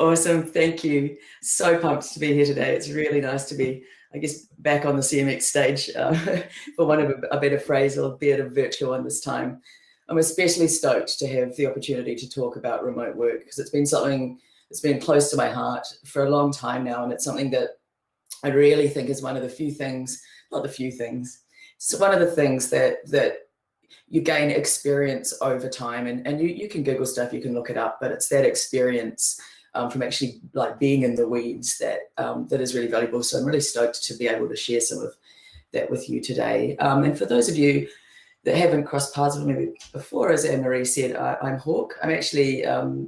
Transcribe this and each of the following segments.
Awesome, thank you. So pumped to be here today. It's really nice to be, I guess, back on the CMX stage, for one of a better phrase, albeit a virtual one this time. I'm especially stoked to have the opportunity to talk about remote work because it's been something that's been close to my heart for a long time now, and it's something that I really think is one of the few things, not the few things, it's one of the things that you gain experience over time, and you can Google stuff, you can look it up, but it's that experience from actually like being in the weeds that is really valuable. So I'm really stoked to be able to share some of that with you today. And for those of you that haven't crossed paths with me before, as Anne-Marie said, I'm Hawk. I'm actually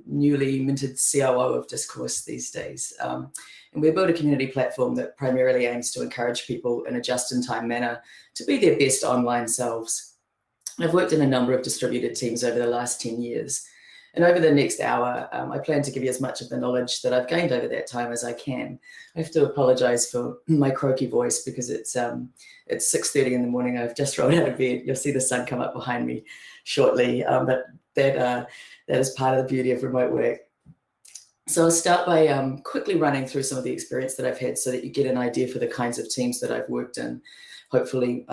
newly minted COO of Discourse these days. And we built a community platform that primarily aims to encourage people in a just-in-time manner to be their best online selves. I've worked in a number of distributed teams over the last 10 years. And over the next hour, I plan to give you as much of the knowledge that I've gained over that time as I can. I have to apologize for my croaky voice because it's 6:30 in the morning. I've just rolled out of bed. You'll see the sun come up behind me shortly, but that is part of the beauty of remote work. So I'll start by quickly running through some of the experience that I've had so that you get an idea for the kinds of teams that I've worked in. Hopefully,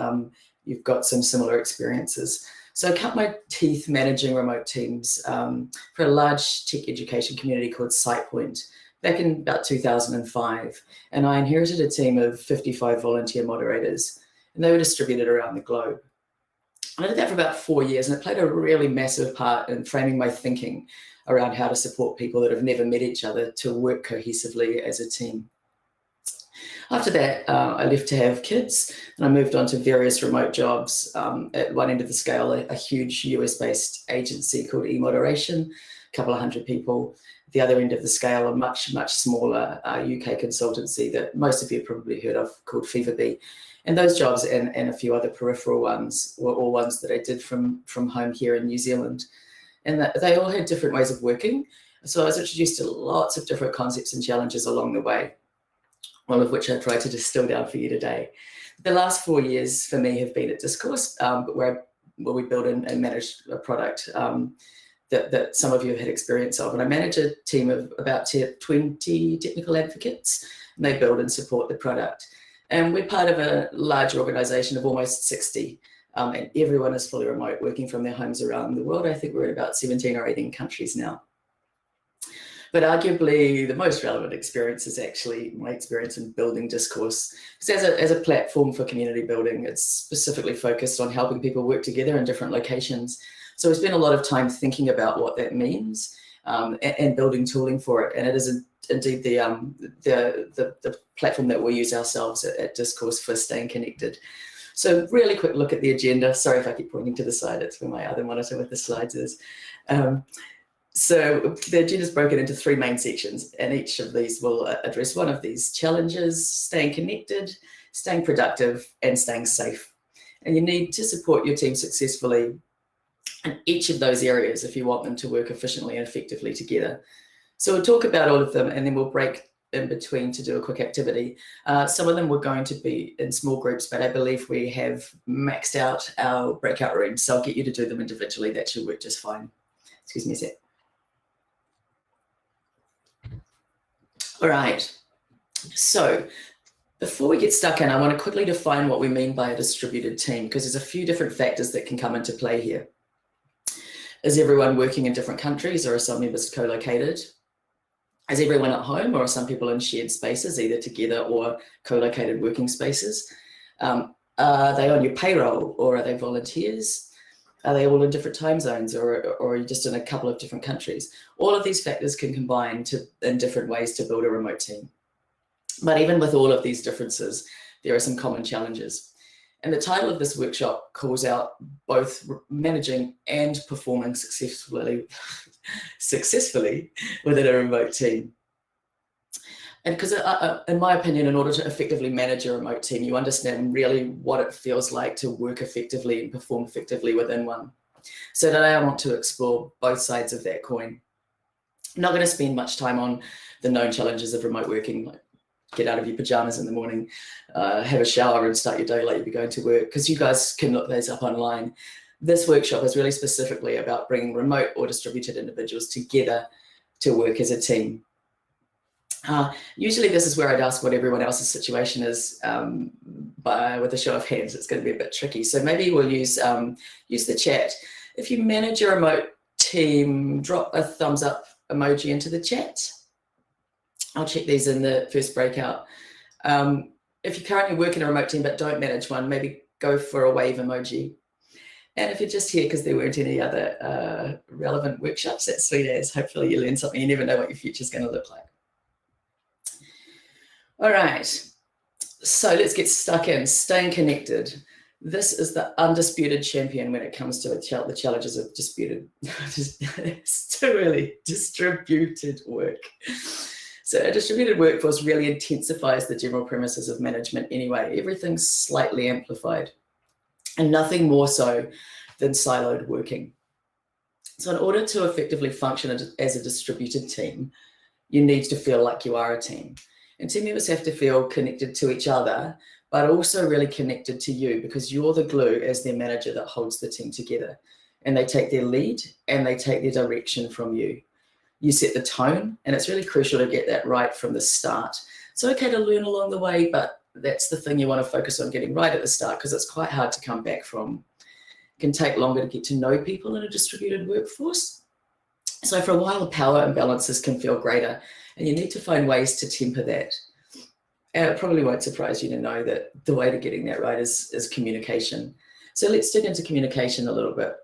you've got some similar experiences. So I cut my teeth managing remote teams for a large tech education community called SitePoint back in about 2005. And I inherited a team of 55 volunteer moderators, and they were distributed around the globe. And I did that for about 4 years, and it played a really massive part in framing my thinking around how to support people that have never met each other to work cohesively as a team. After that, I left to have kids, and I moved on to various remote jobs. At one end of the scale, a huge US-based agency called eModeration, a couple of hundred people. At the other end of the scale, a much, much smaller UK consultancy that most of you have probably heard of called Feverbee. And those jobs and a few other peripheral ones were all ones that I did from home here in New Zealand. And they all had different ways of working. So I was introduced to lots of different concepts and challenges along the way, all of which I try to distill down for you today. The last 4 years for me have been at Discourse, where we build and manage a product that some of you have had experience of. And I manage a team of about 20 technical advocates, and they build and support the product. And we're part of a large organization of almost 60, and everyone is fully remote, working from their homes around the world. I think we're in about 17 or 18 countries now. But arguably the most relevant experience is actually my experience in building Discourse. Because as a platform for community building, it's specifically focused on helping people work together in different locations. So we spend a lot of time thinking about what that means and building tooling for it. And it is indeed the platform that we use ourselves at Discourse for staying connected. So really quick look at the agenda. Sorry if I keep pointing to the side, it's where my other monitor with the slides is. So the agenda is broken into 3 main sections, and each of these will address one of these challenges: staying connected, staying productive, and staying safe. And you need to support your team successfully in each of those areas if you want them to work efficiently and effectively together. So we'll talk about all of them, and then we'll break in between to do a quick activity. Some of them were going to be in small groups, but I believe we have maxed out our breakout rooms, so I'll get you to do them individually. That should work just fine. Excuse me a sec. All right, so before we get stuck in, I want to quickly define what we mean by a distributed team, because there's a few different factors that can come into play here. Is everyone working in different countries, or are some members co-located? Is everyone at home, or are some people in shared spaces, either together or co-located working spaces? Are they on your payroll, or are they volunteers? Are they all in different time zones, or just in a couple of different countries? All of these factors can combine in different ways to build a remote team. But even with all of these differences, there are some common challenges. And the title of this workshop calls out both managing and performing successfully within a remote team. And because in my opinion, in order to effectively manage a remote team, you understand really what it feels like to work effectively and perform effectively within one. So today I want to explore both sides of that coin. I'm not going to spend much time on the known challenges of remote working, like get out of your pajamas in the morning, have a shower and start your day like you'd be going to work, because you guys can look those up online. This workshop is really specifically about bringing remote or distributed individuals together to work as a team. Usually this is where I'd ask what everyone else's situation is, with a show of hands. It's going to be a bit tricky. So maybe we'll use the chat. If you manage a remote team, drop a thumbs up emoji into the chat. I'll check these in the first breakout. If you currently work in a remote team but don't manage one, maybe go for a wave emoji. And if you're just here because there weren't any other relevant workshops, that's sweet as. Hopefully you learn something. You never know what your future's going to look like. All right, so let's get stuck in. Staying connected. This is the undisputed champion when it comes to the challenges of distributed work. So a distributed workforce really intensifies the general premises of management anyway. Everything's slightly amplified, and nothing more so than siloed working. So in order to effectively function as a distributed team, you need to feel like you are a team. And team members have to feel connected to each other, but also really connected to you, because you're the glue as their manager that holds the team together. And they take their lead and they take their direction from you. You set the tone, and it's really crucial to get that right from the start. It's okay to learn along the way, but that's the thing you want to focus on getting right at the start, because it's quite hard to come back from. It can take longer to get to know people in a distributed workforce. So for a while, power imbalances can feel greater, and you need to find ways to temper that. And it probably won't surprise you to know that the way to getting that right is communication. So let's dig into communication a little bit.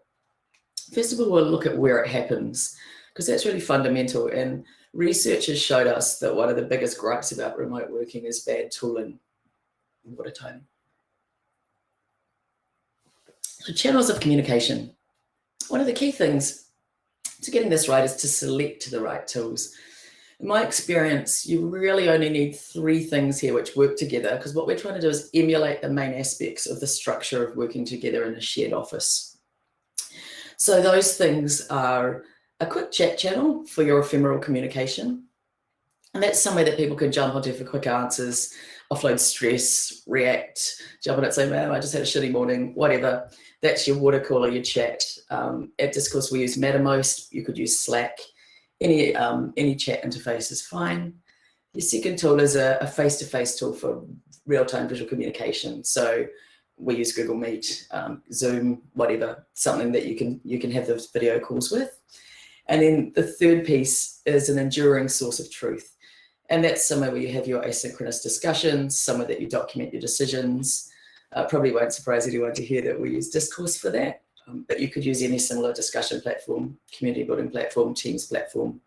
First of all, we'll look at where it happens, because that's really fundamental. And research has showed us that one of the biggest gripes about remote working is bad tooling. What a time. So channels of communication. One of the key things to getting this right is to select the right tools. In my experience, you really only need 3 things here which work together, because what we're trying to do is emulate the main aspects of the structure of working together in a shared office. So those things are a quick chat channel for your ephemeral communication. And that's somewhere that people can jump onto for quick answers, offload stress, react, jump on it, say, man, I just had a shitty morning, whatever. That's your water cooler, your chat. At Discourse, we use Mattermost. You could use Slack. Any chat interface is fine. Your second tool is a face-to-face tool for real-time visual communication. So we use Google Meet, Zoom, whatever, something that you can have those video calls with. And then the third piece is an enduring source of truth. And that's somewhere where you have your asynchronous discussions, somewhere that you document your decisions. Probably won't surprise anyone to hear that we use Discourse for that. But you could use any similar discussion platform, community building platform, Teams platform,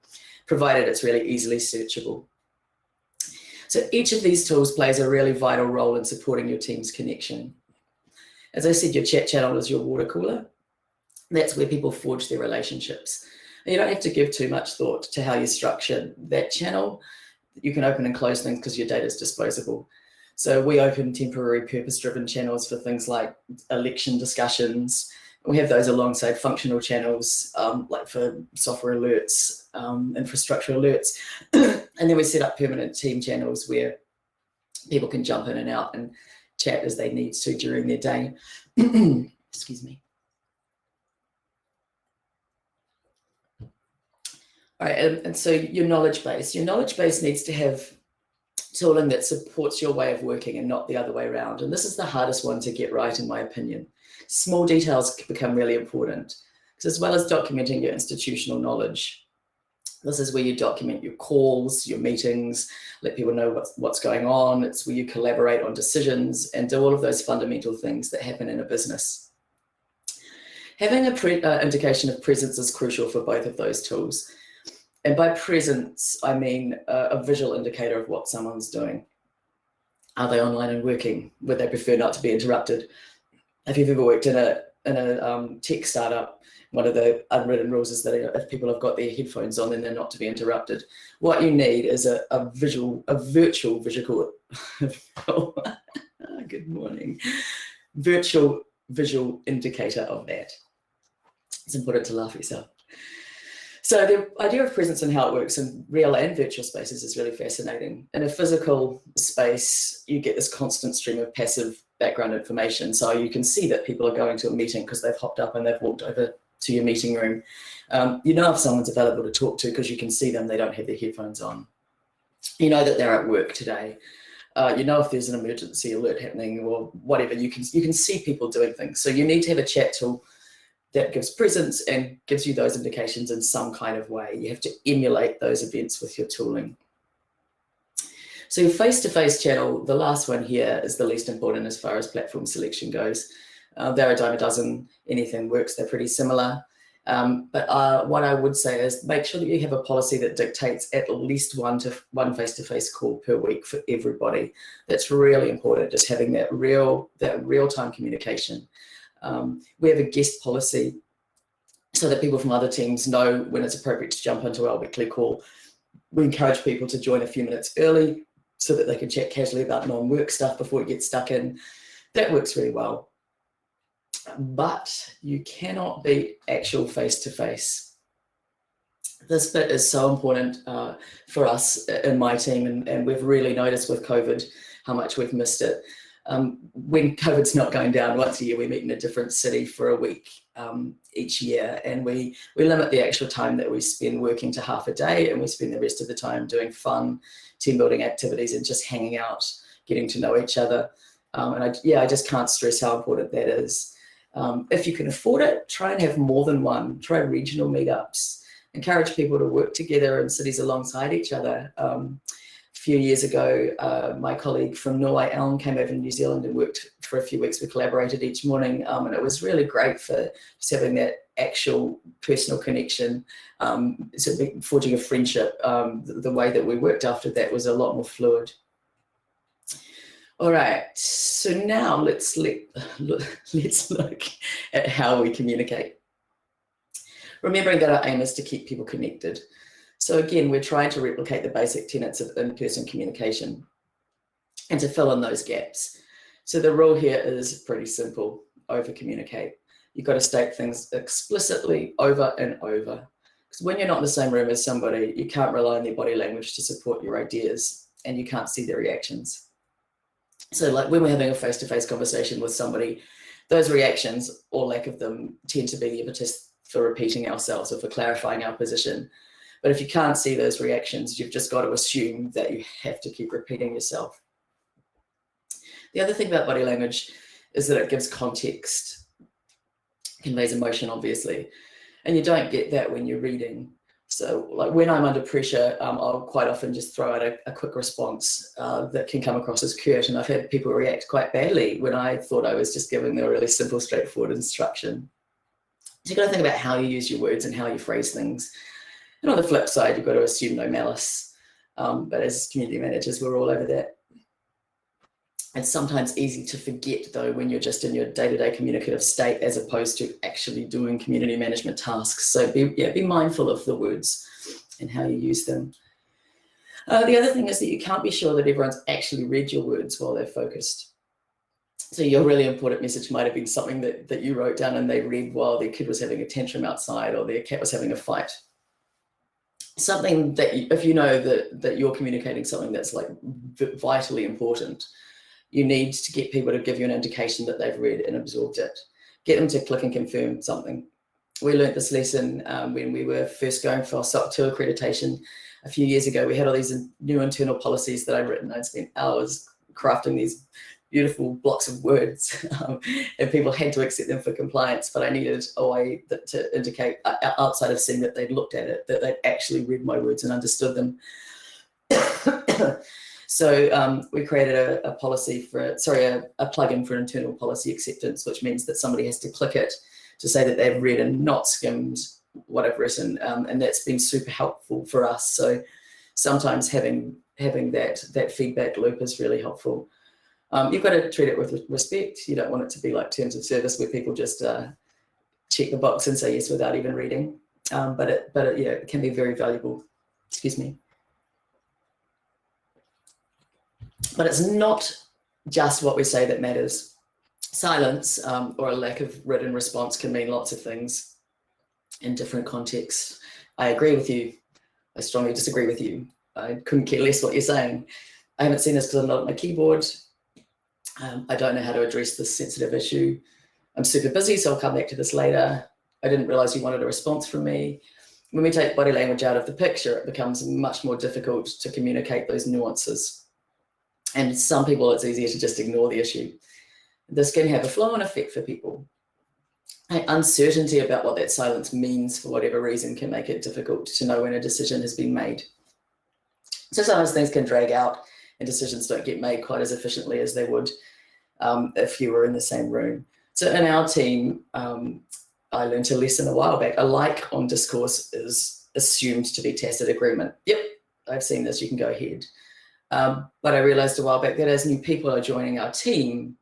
provided it's really easily searchable. So each of these tools plays a really vital role in supporting your team's connection. As I said, your chat channel is your water cooler. That's where people forge their relationships. And you don't have to give too much thought to how you structure that channel. You can open and close things because your data is disposable. So we open temporary purpose-driven channels for things like election discussions. We have those alongside functional channels, like for software alerts, infrastructure alerts. And then we set up permanent team channels where people can jump in and out and chat as they need to during their day. Excuse me. All right, and so your knowledge base needs to have tooling that supports your way of working and not the other way around. And this is the hardest one to get right, in my opinion. Small details become really important, because as well as documenting your institutional knowledge, this is where you document your calls, your meetings, let people know what's going on. It's where you collaborate on decisions and do all of those fundamental things that happen in a business. Having an indication of presence is crucial for both of those tools. And by presence, I mean a visual indicator of what someone's doing. Are they online and working? Would they prefer not to be interrupted? If you've ever worked in a tech startup, one of the unwritten rules is that if people have got their headphones on, then they're not to be interrupted. What you need is a virtual good morning, virtual visual indicator of that. It's important to laugh at yourself. So the idea of presence and how it works in real and virtual spaces is really fascinating. In a physical space, you get this constant stream of passive background information. So you can see that people are going to a meeting because they've hopped up and they've walked over to your meeting room. You know if someone's available to talk to because you can see them, they don't have their headphones on. You know that they're at work today. You know if there's an emergency alert happening or whatever. You can see people doing things. So you need to have a chat tool that gives presence and gives you those indications in some kind of way. You have to emulate those events with your tooling. So your face-to-face channel, the last one here, is the least important as far as platform selection goes. They're a dime a dozen, anything works, they're pretty similar. But what I would say is make sure that you have a policy that dictates at least one face-to-face call per week for everybody. That's really important, just having that real-time communication. We have a guest policy so that people from other teams know when it's appropriate to jump into our weekly call. We encourage people to join a few minutes early so that they can chat casually about non-work stuff before we get stuck in. That works really well. But you cannot beat actual face-to-face. This bit is so important for us in my team, and we've really noticed with COVID how much we've missed it. When COVID's not going down once a year, we meet in a different city for a week each year, and we limit the actual time that we spend working to half a day, and we spend the rest of the time doing fun team building activities and just hanging out, getting to know each other. And I just can't stress how important that is. If you can afford it, try and have more than one. Try regional meetups. Encourage people to work together in cities alongside each other. A few years ago, my colleague from Norway, Alan, came over to New Zealand and worked for a few weeks. We collaborated each morning, and it was really great for just having that actual personal connection, forging a friendship. The way that we worked after that was a lot more fluid. All right, so now let's look at how we communicate. Remembering that our aim is to keep people connected. So again, we're trying to replicate the basic tenets of in-person communication and to fill in those gaps. So the rule here is pretty simple: over-communicate. You've got to state things explicitly over and over. Because when you're not in the same room as somebody, you can't rely on their body language to support your ideas, and you can't see their reactions. So like when we're having a face-to-face conversation with somebody, those reactions or lack of them tend to be the impetus for repeating ourselves or for clarifying our position. But if you can't see those reactions, you've just got to assume that you have to keep repeating yourself. The other thing about body language is that it gives context, conveys emotion, obviously, and you don't get that when you're reading. So like when I'm under pressure, I'll quite often just throw out a quick response that can come across as curt, and I've had people react quite badly when I thought I was just giving them a really simple, straightforward instruction. So you've got to think about how you use your words and how you phrase things. And on the flip side, you've got to assume no malice. But as community managers, we're all over that. It's sometimes easy to forget, though, when you're just in your day-to-day communicative state as opposed to actually doing community management tasks. So be mindful of the words and how you use them. The other thing is that you can't be sure that everyone's actually read your words while they're focused. So your really important message might have been something that you wrote down and they read while their kid was having a tantrum outside or their cat was having a fight. Something that if you know that you're communicating something that's like vitally important, you need to get people to give you an indication that they've read and absorbed it. Get them to click and confirm something. We learned this lesson when we were first going for our SOC 2 accreditation a few years ago. We had all these new internal policies that I'd written. I'd spent hours crafting these beautiful blocks of words, and people had to accept them for compliance, but I needed a way to indicate, outside of seeing that they'd looked at it, that they'd actually read my words and understood them. So we created a policy for a plugin for an internal policy acceptance, which means that somebody has to click it to say that they've read and not skimmed what I've written, and that's been super helpful for us. So sometimes having that feedback loop is really helpful. You've got to treat it with respect. You don't want it to be like terms of service where people just check the box and say yes without even reading. But it can be very valuable. Excuse me. But it's not just what we say that matters. Silence or a lack of written response can mean lots of things in different contexts. I agree with you. I strongly disagree with you. I couldn't care less what you're saying. I haven't seen this because I'm not at my keyboard. I don't know how to address this sensitive issue. I'm super busy, so I'll come back to this later. I didn't realize you wanted a response from me. When we take body language out of the picture, it becomes much more difficult to communicate those nuances. And some people, it's easier to just ignore the issue. This can have a flow-on effect for people. Uncertainty about what that silence means for whatever reason can make it difficult to know when a decision has been made. So sometimes things can drag out and decisions don't get made quite as efficiently as they would if you were in the same room. So in our team, I learned a lesson a while back. A like on Discourse is assumed to be tacit agreement. Yep, I've seen this, you can go ahead. But I realized a while back that as new people are joining our team,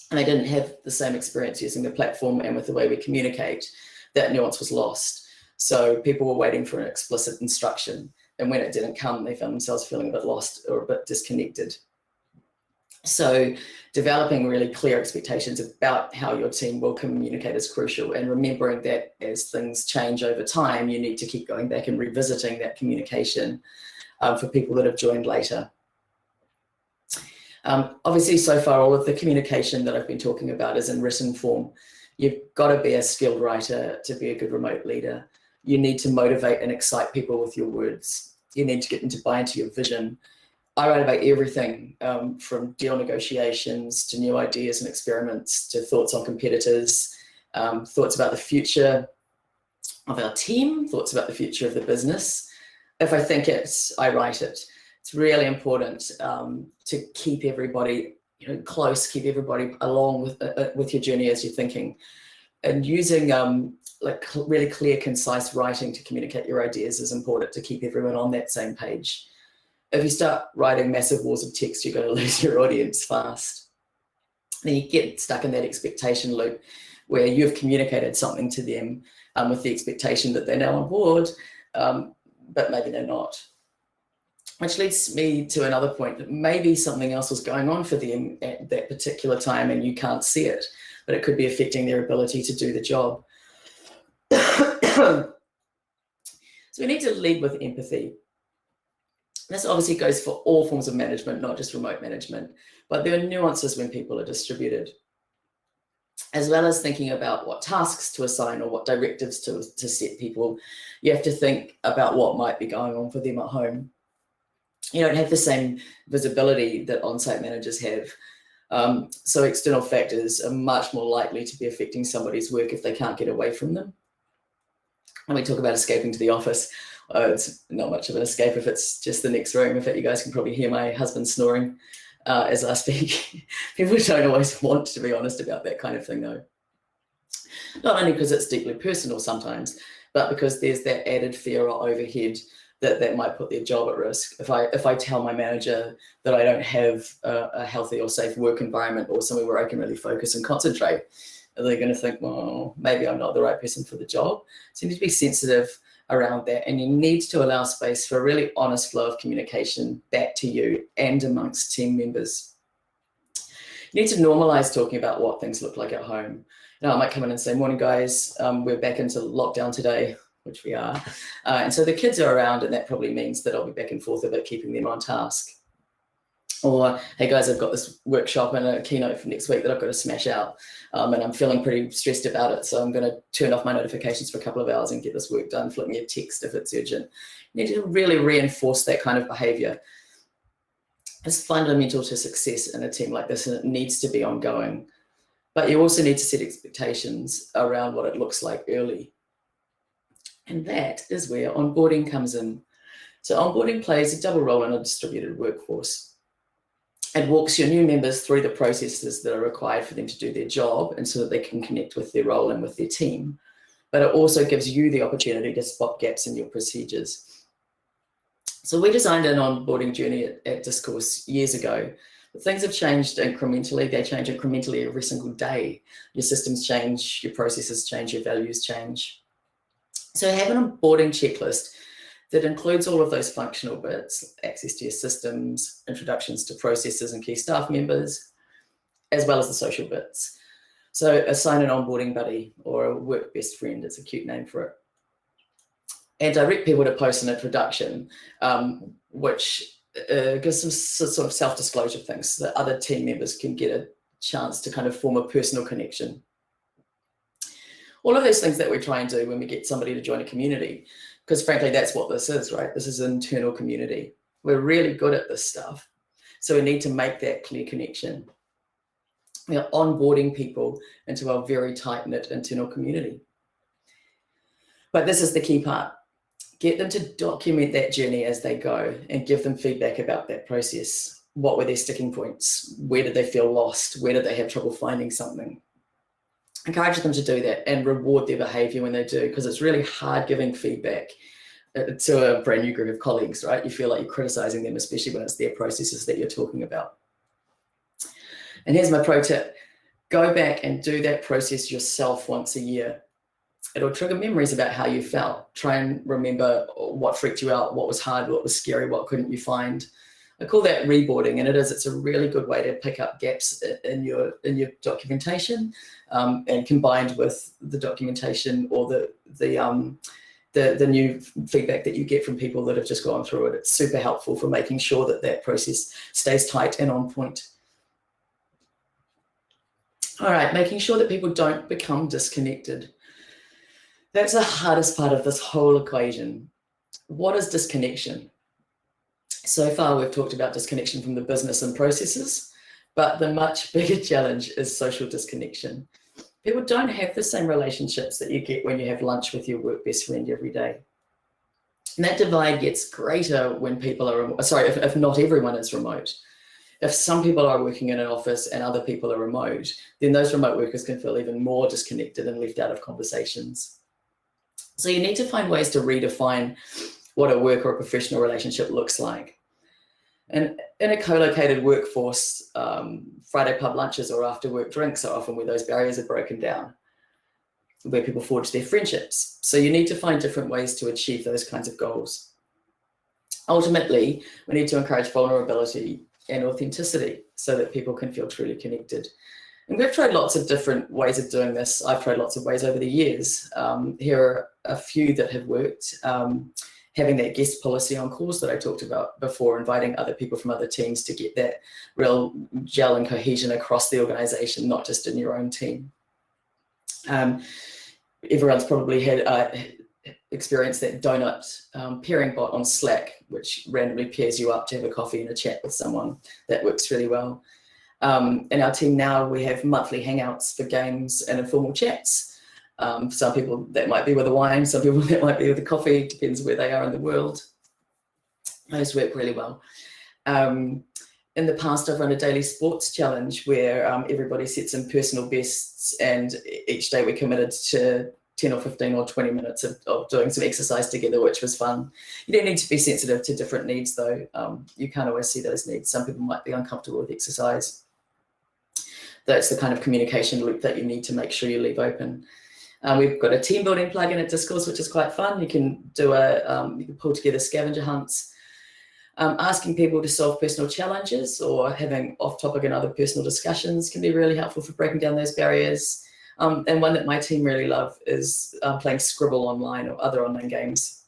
and they didn't have the same experience using the platform and with the way we communicate, that nuance was lost. So people were waiting for an explicit instruction. And when it didn't come, they found themselves feeling a bit lost or a bit disconnected. So developing really clear expectations about how your team will communicate is crucial, and remembering that as things change over time, you need to keep going back and revisiting that communication for people that have joined later. Obviously, so far, all of the communication that I've been talking about is in written form. You've got to be a skilled writer to be a good remote leader. You need to motivate and excite people with your words. You need to get them to buy into your vision. I write about everything from deal negotiations to new ideas and experiments to thoughts on competitors, thoughts about the future of our team, thoughts about the future of the business. If I think it, I write it. It's really important to keep everybody close, keep everybody along with your journey as you're thinking, and using really clear, concise writing to communicate your ideas is important to keep everyone on that same page. If you start writing massive walls of text, you're going to lose your audience fast. Then you get stuck in that expectation loop where you've communicated something to them with the expectation that they're now on board, but maybe they're not. Which leads me to another point, that maybe something else was going on for them at that particular time and you can't see it, but it could be affecting their ability to do the job. So we need to lead with empathy. This obviously goes for all forms of management, not just remote management, but there are nuances when people are distributed. As well as thinking about what tasks to assign or what directives to set people, you have to think about what might be going on for them at home. You don't have the same visibility that on-site managers have. So external factors are much more likely to be affecting somebody's work if they can't get away from them. When we talk about escaping to the office, it's not much of an escape if it's just the next room. In fact, you guys can probably hear my husband snoring as I speak. People don't always want to be honest about that kind of thing, though. Not only because it's deeply personal sometimes, but because there's that added fear or overhead that might put their job at risk. If I tell my manager that I don't have a healthy or safe work environment or somewhere where I can really focus and concentrate, they're going to think, well, maybe I'm not the right person for the job. So you need to be sensitive around that, and you need to allow space for a really honest flow of communication back to you and amongst team members. You need to normalize talking about what things look like at home. I might come in and say, morning guys, we're back into lockdown today, which we are. And so the kids are around, and that probably means that I'll be back and forth about keeping them on task. Or, hey guys, I've got this workshop and a keynote for next week that I've got to smash out. And I'm feeling pretty stressed about it. So I'm going to turn off my notifications for a couple of hours and get this work done, flip me a text if it's urgent. You need to really reinforce that kind of behavior. It's fundamental to success in a team like this, and it needs to be ongoing. But you also need to set expectations around what it looks like early. And that is where onboarding comes in. So onboarding plays a double role in a distributed workforce. It walks your new members through the processes that are required for them to do their job and so that they can connect with their role and with their team. But it also gives you the opportunity to spot gaps in your procedures. So we designed an onboarding journey at Discourse years ago. But things have changed incrementally. They change incrementally every single day. Your systems change, your processes change, your values change. So have an onboarding checklist that includes all of those functional bits, access to your systems, introductions to processes and key staff members, as well as the social bits. So assign an onboarding buddy or a work best friend, it's a cute name for it. And direct people to post an introduction, which gives some sort of self-disclosure things so that other team members can get a chance to kind of form a personal connection. All of those things that we try and do when we get somebody to join a community, because frankly, that's what this is, right? This is an internal community. We're really good at this stuff. So we need to make that clear connection. We are onboarding people into our very tight-knit internal community. But this is the key part. Get them to document that journey as they go and give them feedback about that process. What were their sticking points? Where did they feel lost? Where did they have trouble finding something? Encourage them to do that and reward their behavior when they do, because it's really hard giving feedback to a brand new group of colleagues, right? You feel like you're criticizing them, especially when it's their processes that you're talking about. And here's my pro tip. Go back and do that process yourself once a year. It'll trigger memories about how you felt. Try and remember what freaked you out, what was hard, what was scary, what couldn't you find. I call that reboarding, and it's a really good way to pick up gaps in your documentation, and combined with the documentation or the new feedback that you get from people that have just gone through it. It's super helpful for making sure that that process stays tight and on point. All right, making sure that people don't become disconnected. That's the hardest part of this whole equation. What is disconnection? So far, we've talked about disconnection from the business and processes, but the much bigger challenge is social disconnection. People don't have the same relationships that you get when you have lunch with your work best friend every day. And that divide gets greater when people are, if not everyone is remote. If some people are working in an office and other people are remote, then those remote workers can feel even more disconnected and left out of conversations. So you need to find ways to redefine what a work or a professional relationship looks like. And in a co-located workforce, Friday pub lunches or after work drinks are often where those barriers are broken down, where people forge their friendships. So you need to find different ways to achieve those kinds of goals. Ultimately, we need to encourage vulnerability and authenticity so that people can feel truly connected. And we've tried lots of different ways of doing this. I've tried lots of ways over the years. Here are a few that have worked. Having that guest policy on calls that I talked about before, inviting other people from other teams to get that real gel and cohesion across the organization, not just in your own team. Everyone's probably had experienced that donut pairing bot on Slack, which randomly pairs you up to have a coffee and a chat with someone. That works really well. In our team now, we have monthly hangouts for games and informal chats. Some people that might be with a wine, some people that might be with a coffee, depends where they are in the world. Those work really well. In the past, I've run a daily sports challenge where everybody sets in personal bests, and each day we committed to 10 or 15 or 20 minutes of doing some exercise together, which was fun. You don't need to be sensitive to different needs though. You can't always see those needs. Some people might be uncomfortable with exercise. That's the kind of communication loop that you need to make sure you leave open. We've got a team building plugin at Discourse, which is quite fun. You can do you can pull together scavenger hunts, asking people to solve personal challenges or having off-topic and other personal discussions can be really helpful for breaking down those barriers. And one that my team really love is playing Scribble online or other online games.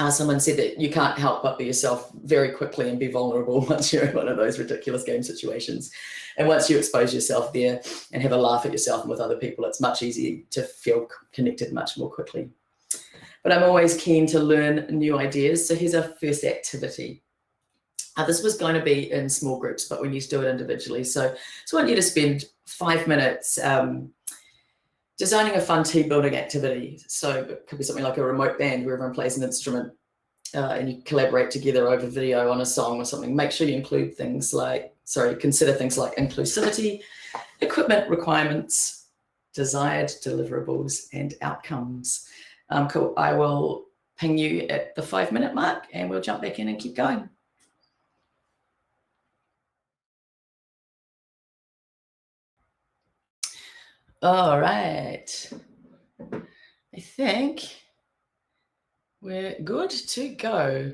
Someone said that you can't help but be yourself very quickly and be vulnerable once you're in one of those ridiculous game situations. And once you expose yourself there and have a laugh at yourself and with other people, it's much easier to feel connected much more quickly. But I'm always keen to learn new ideas. So here's our first activity. This was going to be in small groups, but we need to do it individually. So I want you to spend 5 minutes designing a fun team building activity. So it could be something like a remote band where everyone plays an instrument and you collaborate together over video on a song or something. Make sure you include things like, consider things like inclusivity, equipment requirements, desired deliverables, and outcomes. Cool. I will ping you at the 5-minute mark and we'll jump back in and keep going. All right, I think we're good to go.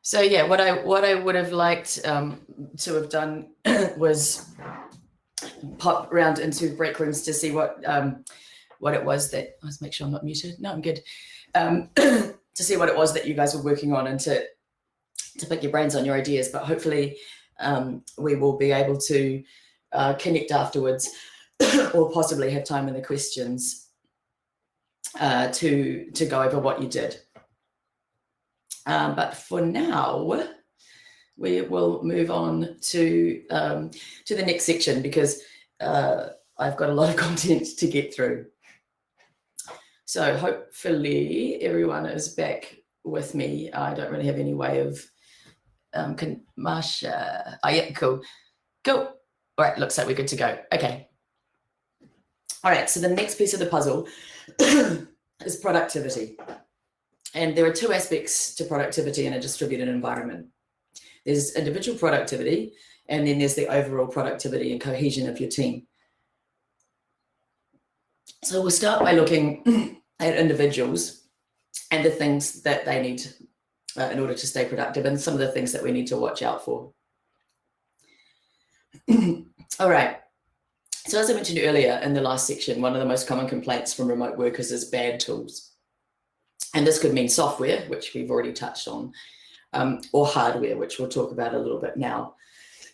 So yeah, what I would have liked to have done was pop around into break rooms to see what it was that, let's make sure I'm not muted. No, I'm good. To see what it was that you guys were working on and to pick your brains on your ideas, but hopefully we will be able to connect afterwards. or possibly have time in the questions to go over what you did. But for now, we will move on to the next section, because I've got a lot of content to get through. So hopefully everyone is back with me. I don't really have any way of, can Marsha, oh yeah, cool. All right, looks like we're good to go. Okay. All right, so the next piece of the puzzle is productivity. And there are two aspects to productivity in a distributed environment. There's individual productivity, and then there's the overall productivity and cohesion of your team. So we'll start by looking at individuals and the things that they need in order to stay productive, and some of the things that we need to watch out for. All right. So as I mentioned earlier in the last section, one of the most common complaints from remote workers is bad tools. And this could mean software, which we've already touched on, or hardware, which we'll talk about a little bit now.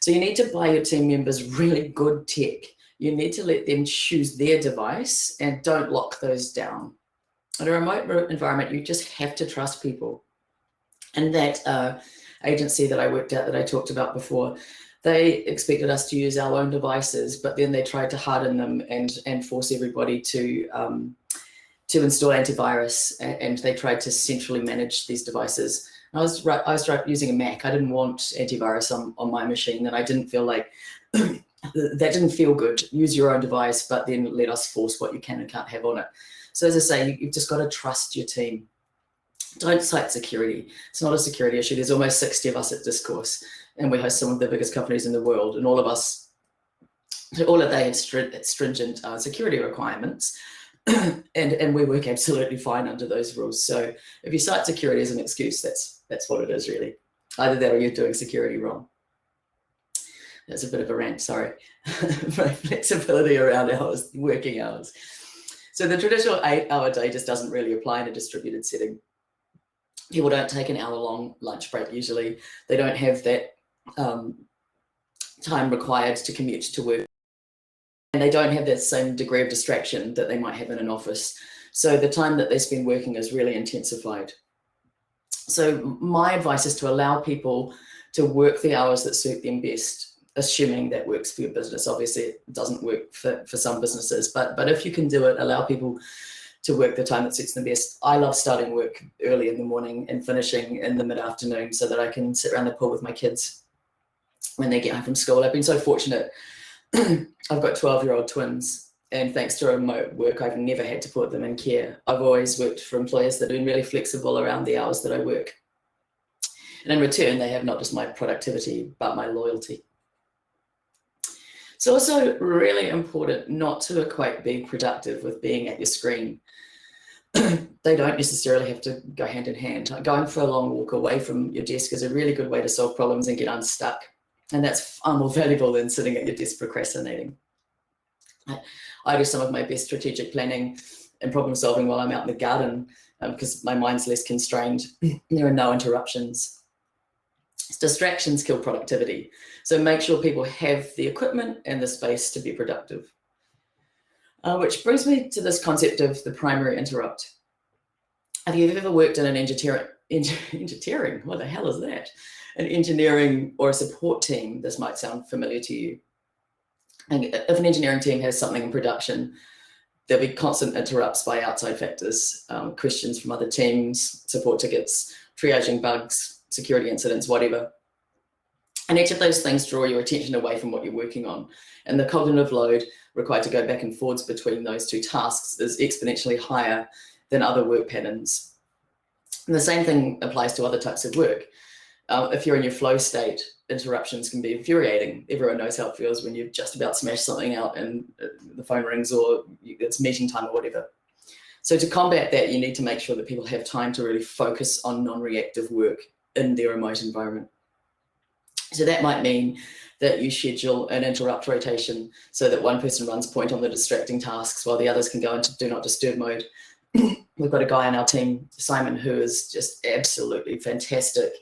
So you need to buy your team members really good tech. You need to let them choose their device and don't lock those down. In a remote environment, you just have to trust people. And that agency that I worked at, that I talked about before, they expected us to use our own devices, but then they tried to harden them and force everybody to install antivirus, and they tried to centrally manage these devices. I was using a Mac. I didn't want antivirus on my machine, and I didn't feel like that didn't feel good. Use your own device, but then let us force what you can and can't have on it. So as I say, you've just got to trust your team. Don't cite security. It's not a security issue. There's almost 60 of us at Discourse, and we host some of the biggest companies in the world, and all of they have stringent security requirements, and we work absolutely fine under those rules. So if you cite security as an excuse, that's what it is, really. Either that or you're doing security wrong. That's a bit of a rant, sorry. My flexibility around hours, working hours. So the traditional 8-hour day just doesn't really apply in a distributed setting. People don't take an hour-long lunch break usually. They don't have that time required to commute to work. And they don't have that same degree of distraction that they might have in an office. So the time that they spend working is really intensified. So my advice is to allow people to work the hours that suit them best, assuming that works for your business. Obviously, it doesn't work for some businesses, but if you can do it, allow people to work the time that suits them best. I love starting work early in the morning and finishing in the mid-afternoon so that I can sit around the pool with my kids when they get home from school. I've been so fortunate. I've got 12-year-old twins, and thanks to remote work, I've never had to put them in care. I've always worked for employers that have been really flexible around the hours that I work. And in return, they have not just my productivity, but my loyalty. It's also really important not to equate being productive with being at your screen. They don't necessarily have to go hand in hand. Going for a long walk away from your desk is a really good way to solve problems and get unstuck. And that's far more valuable than sitting at your desk procrastinating. I do some of my best strategic planning and problem solving while I'm out in the garden because my mind's less constrained. There are no interruptions. Distractions kill productivity. So make sure people have the equipment and the space to be productive. Which brings me to this concept of the primary interrupt. If you've ever worked in an engineering, what the hell is that? An engineering or a support team, this might sound familiar to you. And if an engineering team has something in production, there'll be constant interrupts by outside factors, questions from other teams, support tickets, triaging bugs, security incidents, whatever. And each of those things draw your attention away from what you're working on. And the cognitive load required to go back and forwards between those two tasks is exponentially higher than other work patterns. And the same thing applies to other types of work. If you're in your flow state, interruptions can be infuriating. Everyone knows how it feels when you've just about smashed something out and the phone rings or it's meeting time or whatever. So to combat that, you need to make sure that people have time to really focus on non-reactive work in their remote environment. So that might mean that you schedule an interrupt rotation so that one person runs point on the distracting tasks while the others can go into do not disturb mode. We've got a guy on our team, Simon, who is just absolutely fantastic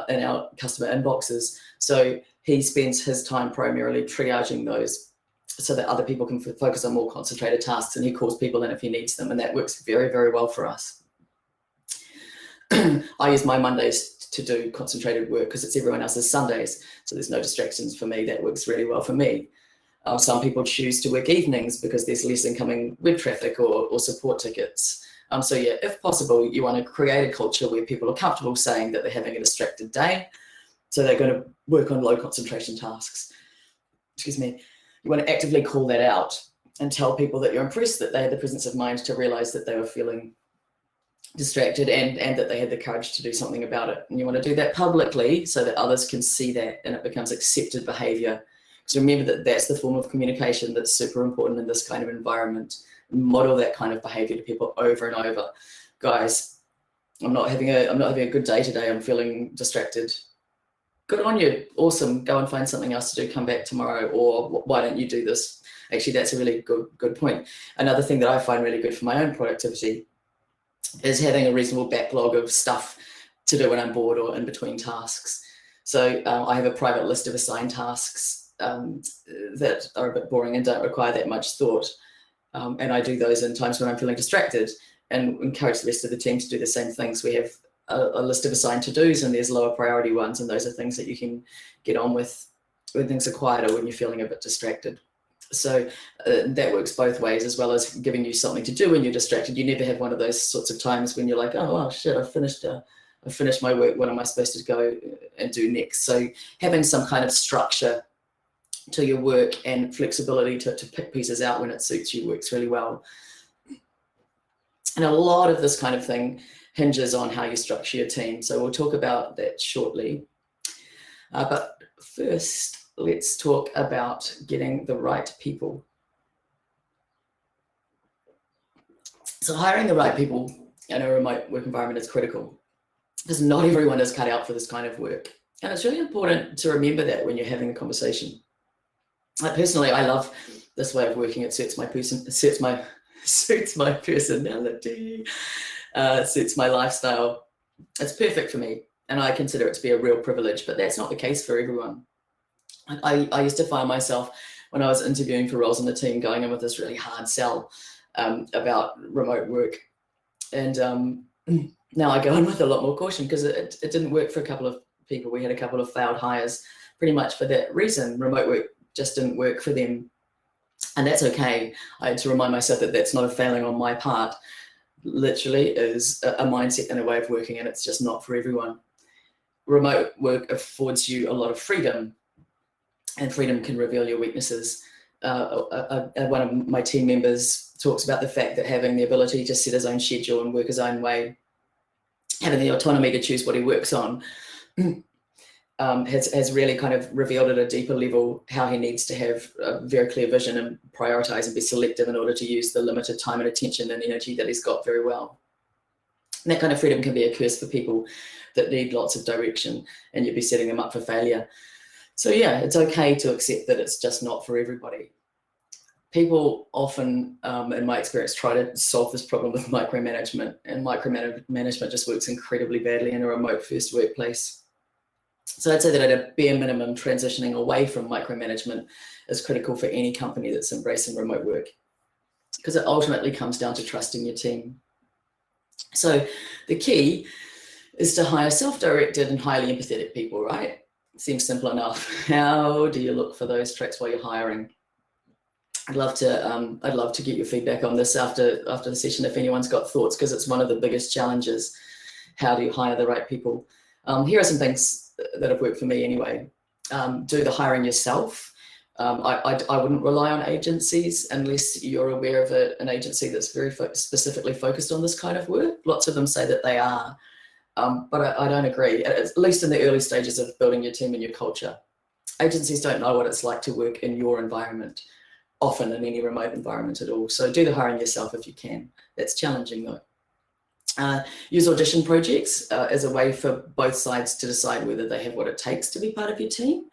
in our customer inboxes. So he spends his time primarily triaging those so that other people can focus on more concentrated tasks, and he calls people in if he needs them, and that works very, very well for us. I use my Mondays to do concentrated work because it's everyone else's Sundays, so there's no distractions for me. That works really well for me. Some people choose to work evenings because there's less incoming web traffic or support tickets. So yeah, if possible, you want to create a culture where people are comfortable saying that they're having a distracted day, so they're going to work on low concentration tasks. Excuse me. You want to actively call that out and tell people that you're impressed that they had the presence of mind to realize that they were feeling distracted and that they had the courage to do something about it. And you want to do that publicly so that others can see that and it becomes accepted behavior. So remember that that's the form of communication that's super important in this kind of environment. Model that kind of behavior to people over and over. Guys, I'm not having a good day today. I'm feeling distracted. Good on you. Awesome. Go and find something else to do. Come back tomorrow. Or why don't you do this? Actually, that's a really good point. Another thing that I find really good for my own productivity is having a reasonable backlog of stuff to do when I'm bored or in between tasks. So I have a private list of assigned tasks that are a bit boring and don't require that much thought. And I do those in times when I'm feeling distracted, and encourage the rest of the team to do the same things. We have a list of assigned to-dos, and there's lower priority ones, and those are things that you can get on with when things are quieter, when you're feeling a bit distracted. So that works both ways, as well as giving you something to do when you're distracted. You never have one of those sorts of times when you're like, oh, well, shit, I finished my work. What am I supposed to go and do next? So having some kind of structure to your work and flexibility to pick pieces out when it suits you works really well. And a lot of this kind of thing hinges on how you structure your team. So we'll talk about that shortly. But first, let's talk about getting the right people. So hiring the right people in a remote work environment is critical, because not everyone is cut out for this kind of work. And it's really important to remember that when you're having the conversation. Personally, I love this way of working. It suits my personality, suits my lifestyle. It's perfect for me, and I consider it to be a real privilege, but that's not the case for everyone. I used to find myself, when I was interviewing for roles in the team, going in with this really hard sell about remote work. And now I go in with a lot more caution, because it didn't work for a couple of people. We had a couple of failed hires pretty much for that reason. Remote work just didn't work for them. And that's okay. I had to remind myself that that's not a failing on my part. Literally is a mindset and a way of working, and it's just not for everyone. Remote work affords you a lot of freedom, and freedom can reveal your weaknesses. One of my team members talks about the fact that having the ability to set his own schedule and work his own way, having the autonomy to choose what he works on, has really kind of revealed at a deeper level how he needs to have a very clear vision and prioritize and be selective in order to use the limited time and attention and energy that he's got very well. And that kind of freedom can be a curse for people that need lots of direction, and you'd be setting them up for failure. So yeah, it's okay to accept that it's just not for everybody. People often, in my experience, try to solve this problem with micromanagement, and micromanagement just works incredibly badly in a remote first workplace. So I'd say that at a bare minimum, transitioning away from micromanagement is critical for any company that's embracing remote work, because it ultimately comes down to trusting your team. So the key is to hire self-directed and highly empathetic people, right? Seems simple enough. How do you look for those traits while you're hiring? I'd love to get your feedback on this after the session, if anyone's got thoughts, because it's one of the biggest challenges. How do you hire the right people? Here are some things that have worked for me anyway. Do the hiring yourself. I wouldn't rely on agencies unless you're aware of an agency that's very specifically focused on this kind of work. Lots of them say that they are, but I don't agree, at least in the early stages of building your team and your culture. Agencies don't know what it's like to work in your environment, often in any remote environment at all. So do the hiring yourself if you can. That's challenging though. Use audition projects as a way for both sides to decide whether they have what it takes to be part of your team.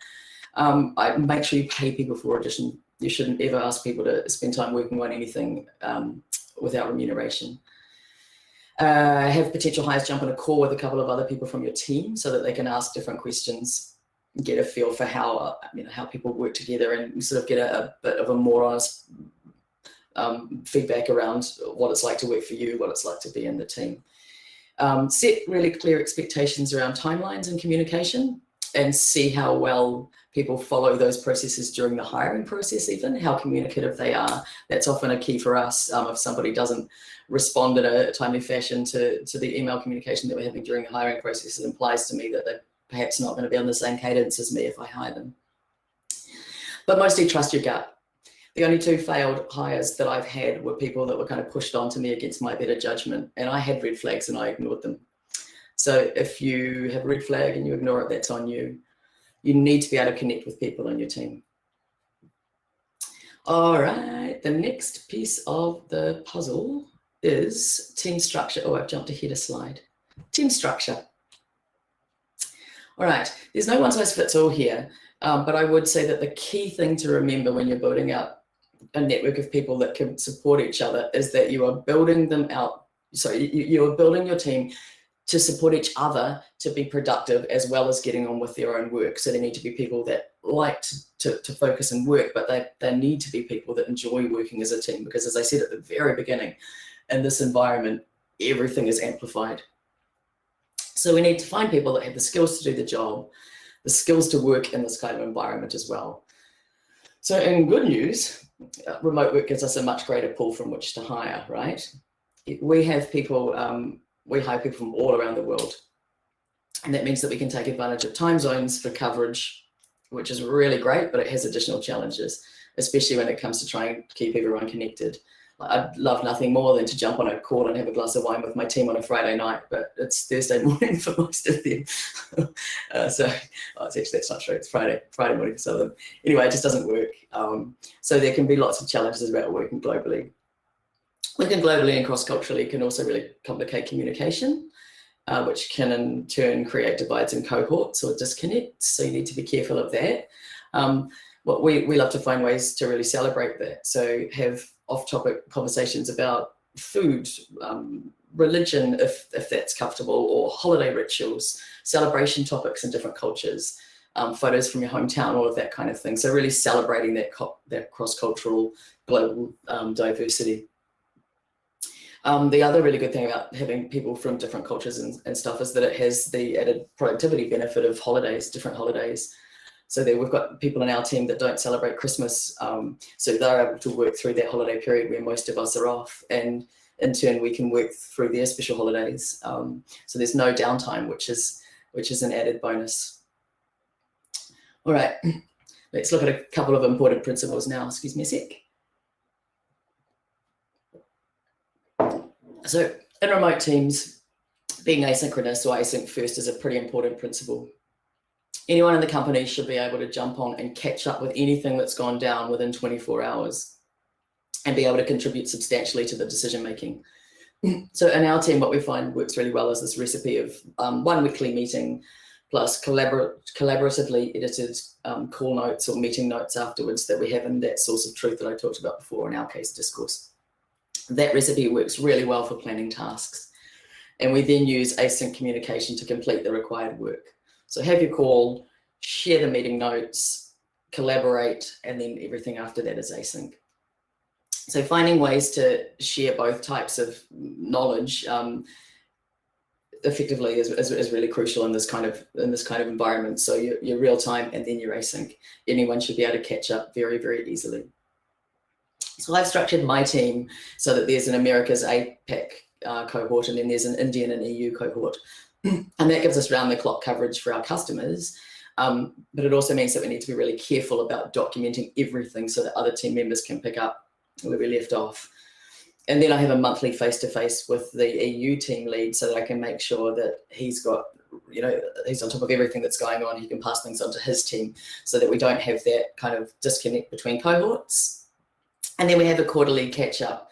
Make sure you pay people for audition. You shouldn't ever ask people to spend time working on anything without remuneration. Have potential hires jump on a call with a couple of other people from your team so that they can ask different questions. get a feel for how how people work together, and sort of get a bit of a more honest feedback around what it's like to work for you, what it's like to be in the team. Set really clear expectations around timelines and communication, and see how well people follow those processes during the hiring process, even how communicative they are. That's often a key for us. If somebody doesn't respond in a timely fashion to the email communication that we're having during the hiring process, it implies to me that they're perhaps not going to be on the same cadence as me if I hire them. But mostly trust your gut. The only 2 failed hires that I've had were people that were kind of pushed onto me against my better judgment, and I had red flags and I ignored them. So if you have a red flag and you ignore it, that's on you. You need to be able to connect with people on your team. All right, the next piece of the puzzle is team structure. Oh, I've jumped ahead a slide. Team structure. All right, there's no one size fits all here, but I would say that the key thing to remember when you're building out a network of people that can support each other is that you are building them out. So you are building your team to support each other to be productive, as well as getting on with their own work. So they need to be people that like to focus and work, but they need to be people that enjoy working as a team, because as I said at the very beginning, in this environment, everything is amplified. So we need to find people that have the skills to do the job, the skills to work in this kind of environment as well. So in good news, remote work gives us a much greater pool from which to hire, right? We have people, we hire people from all around the world. And that means that we can take advantage of time zones for coverage, which is really great, but it has additional challenges, especially when it comes to trying to keep everyone connected. I'd love nothing more than to jump on a call and have a glass of wine with my team on a Friday night, but it's Thursday morning for most of them. It's actually, that's not true. It's Friday morning for some of them. Anyway, it just doesn't work. So there can be lots of challenges about working globally. Working globally and cross-culturally can also really complicate communication, which can in turn create divides and cohorts or disconnects. So you need to be careful of that. We love to find ways to really celebrate that. So have off-topic conversations about food, religion, if that's comfortable, or holiday rituals, celebration topics in different cultures, photos from your hometown, all of that kind of thing. So really celebrating that cross-cultural global diversity. The other really good thing about having people from different cultures and stuff is that it has the added productivity benefit of holidays, different holidays. So we've got people in our team that don't celebrate Christmas, so they're able to work through that holiday period where most of us are off, and in turn we can work through their special holidays. So there's no downtime, which is an added bonus. All right, let's look at a couple of important principles now. Excuse me a sec. So in remote teams, being asynchronous or async first is a pretty important principle. Anyone in the company should be able to jump on and catch up with anything that's gone down within 24 hours and be able to contribute substantially to the decision making. So in our team, what we find works really well is this recipe of one weekly meeting plus collaboratively edited call notes or meeting notes afterwards that we have in that source of truth that I talked about before, in our case, Discourse. That recipe works really well for planning tasks. And we then use async communication to complete the required work. So have your call, share the meeting notes, collaborate, and then everything after that is async. So finding ways to share both types of knowledge effectively is really crucial in this kind of environment. So you're real time and then you're async. Anyone should be able to catch up very, very easily. So I've structured my team so that there's an Americas APAC cohort, and then there's an Indian and EU cohort. And that gives us round-the-clock coverage for our customers. But it also means that we need to be really careful about documenting everything so that other team members can pick up where we left off. And then I have a monthly face-to-face with the EU team lead so that I can make sure that he's got, he's on top of everything that's going on. He can pass things on to his team so that we don't have that kind of disconnect between cohorts. And then we have a quarterly catch-up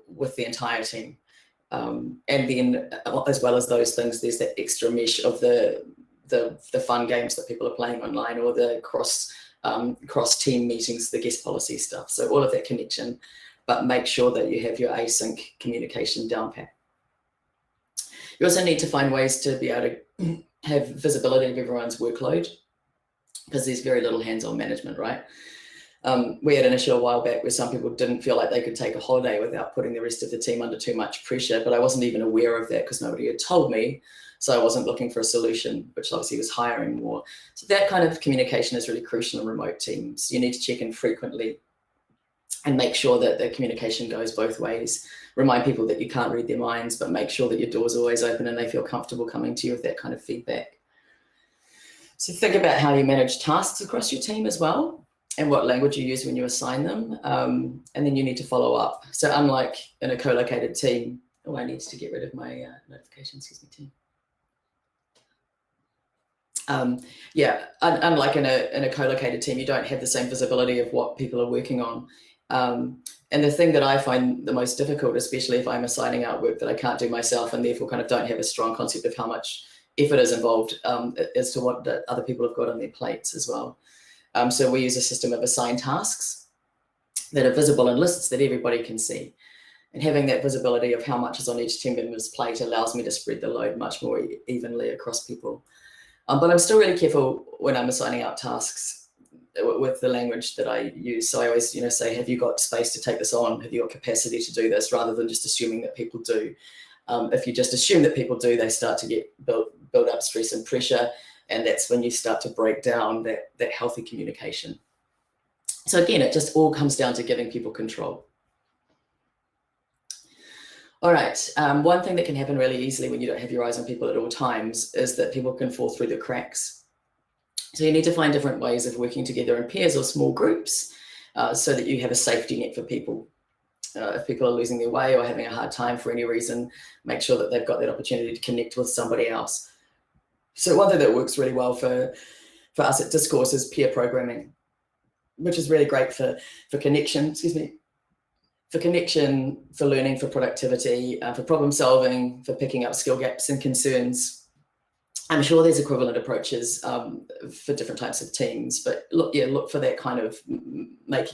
with the entire team. And then, as well as those things, there's that extra mesh of the fun games that people are playing online, or the cross team meetings, the guest policy stuff. So all of that connection, but make sure that you have your async communication down pat. You also need to find ways to be able to have visibility of everyone's workload, because there's very little hands-on management, right? We had an issue a while back where some people didn't feel like they could take a holiday without putting the rest of the team under too much pressure, but I wasn't even aware of that because nobody had told me. So I wasn't looking for a solution, which obviously was hiring more. So that kind of communication is really crucial in remote teams. You need to check in frequently and make sure that the communication goes both ways. Remind people that you can't read their minds, but make sure that your door's always open and they feel comfortable coming to you with that kind of feedback. So think about how you manage tasks across your team as well, and what language you use when you assign them. And then you need to follow up. So unlike in a co-located team, oh, I need to get rid of my notifications, excuse me, team. Unlike in a co-located team, you don't have the same visibility of what people are working on. And the thing that I find the most difficult, especially if I'm assigning out work that I can't do myself and therefore kind of don't have a strong concept of how much effort is involved, as to what the other people have got on their plates as well. So we use a system of assigned tasks that are visible in lists that everybody can see. And having that visibility of how much is on each team member's plate allows me to spread the load much more evenly across people. But I'm still really careful when I'm assigning out tasks with the language that I use. So I always, say, have you got space to take this on? Have you got capacity to do this? Rather than just assuming that people do. If you just assume that people do, they start to get build up stress and pressure. And that's when you start to break down that healthy communication. So again, it just all comes down to giving people control. All right, one thing that can happen really easily when you don't have your eyes on people at all times is that people can fall through the cracks. So you need to find different ways of working together in pairs or small groups so that you have a safety net for people. If people are losing their way or having a hard time for any reason, make sure that they've got that opportunity to connect with somebody else. So one thing that works really well for us at Discourse is peer programming, which is really great for connection, for connection, for learning, for productivity, for problem solving, for picking up skill gaps and concerns. I'm sure there's equivalent approaches for different types of teams, but look for that kind of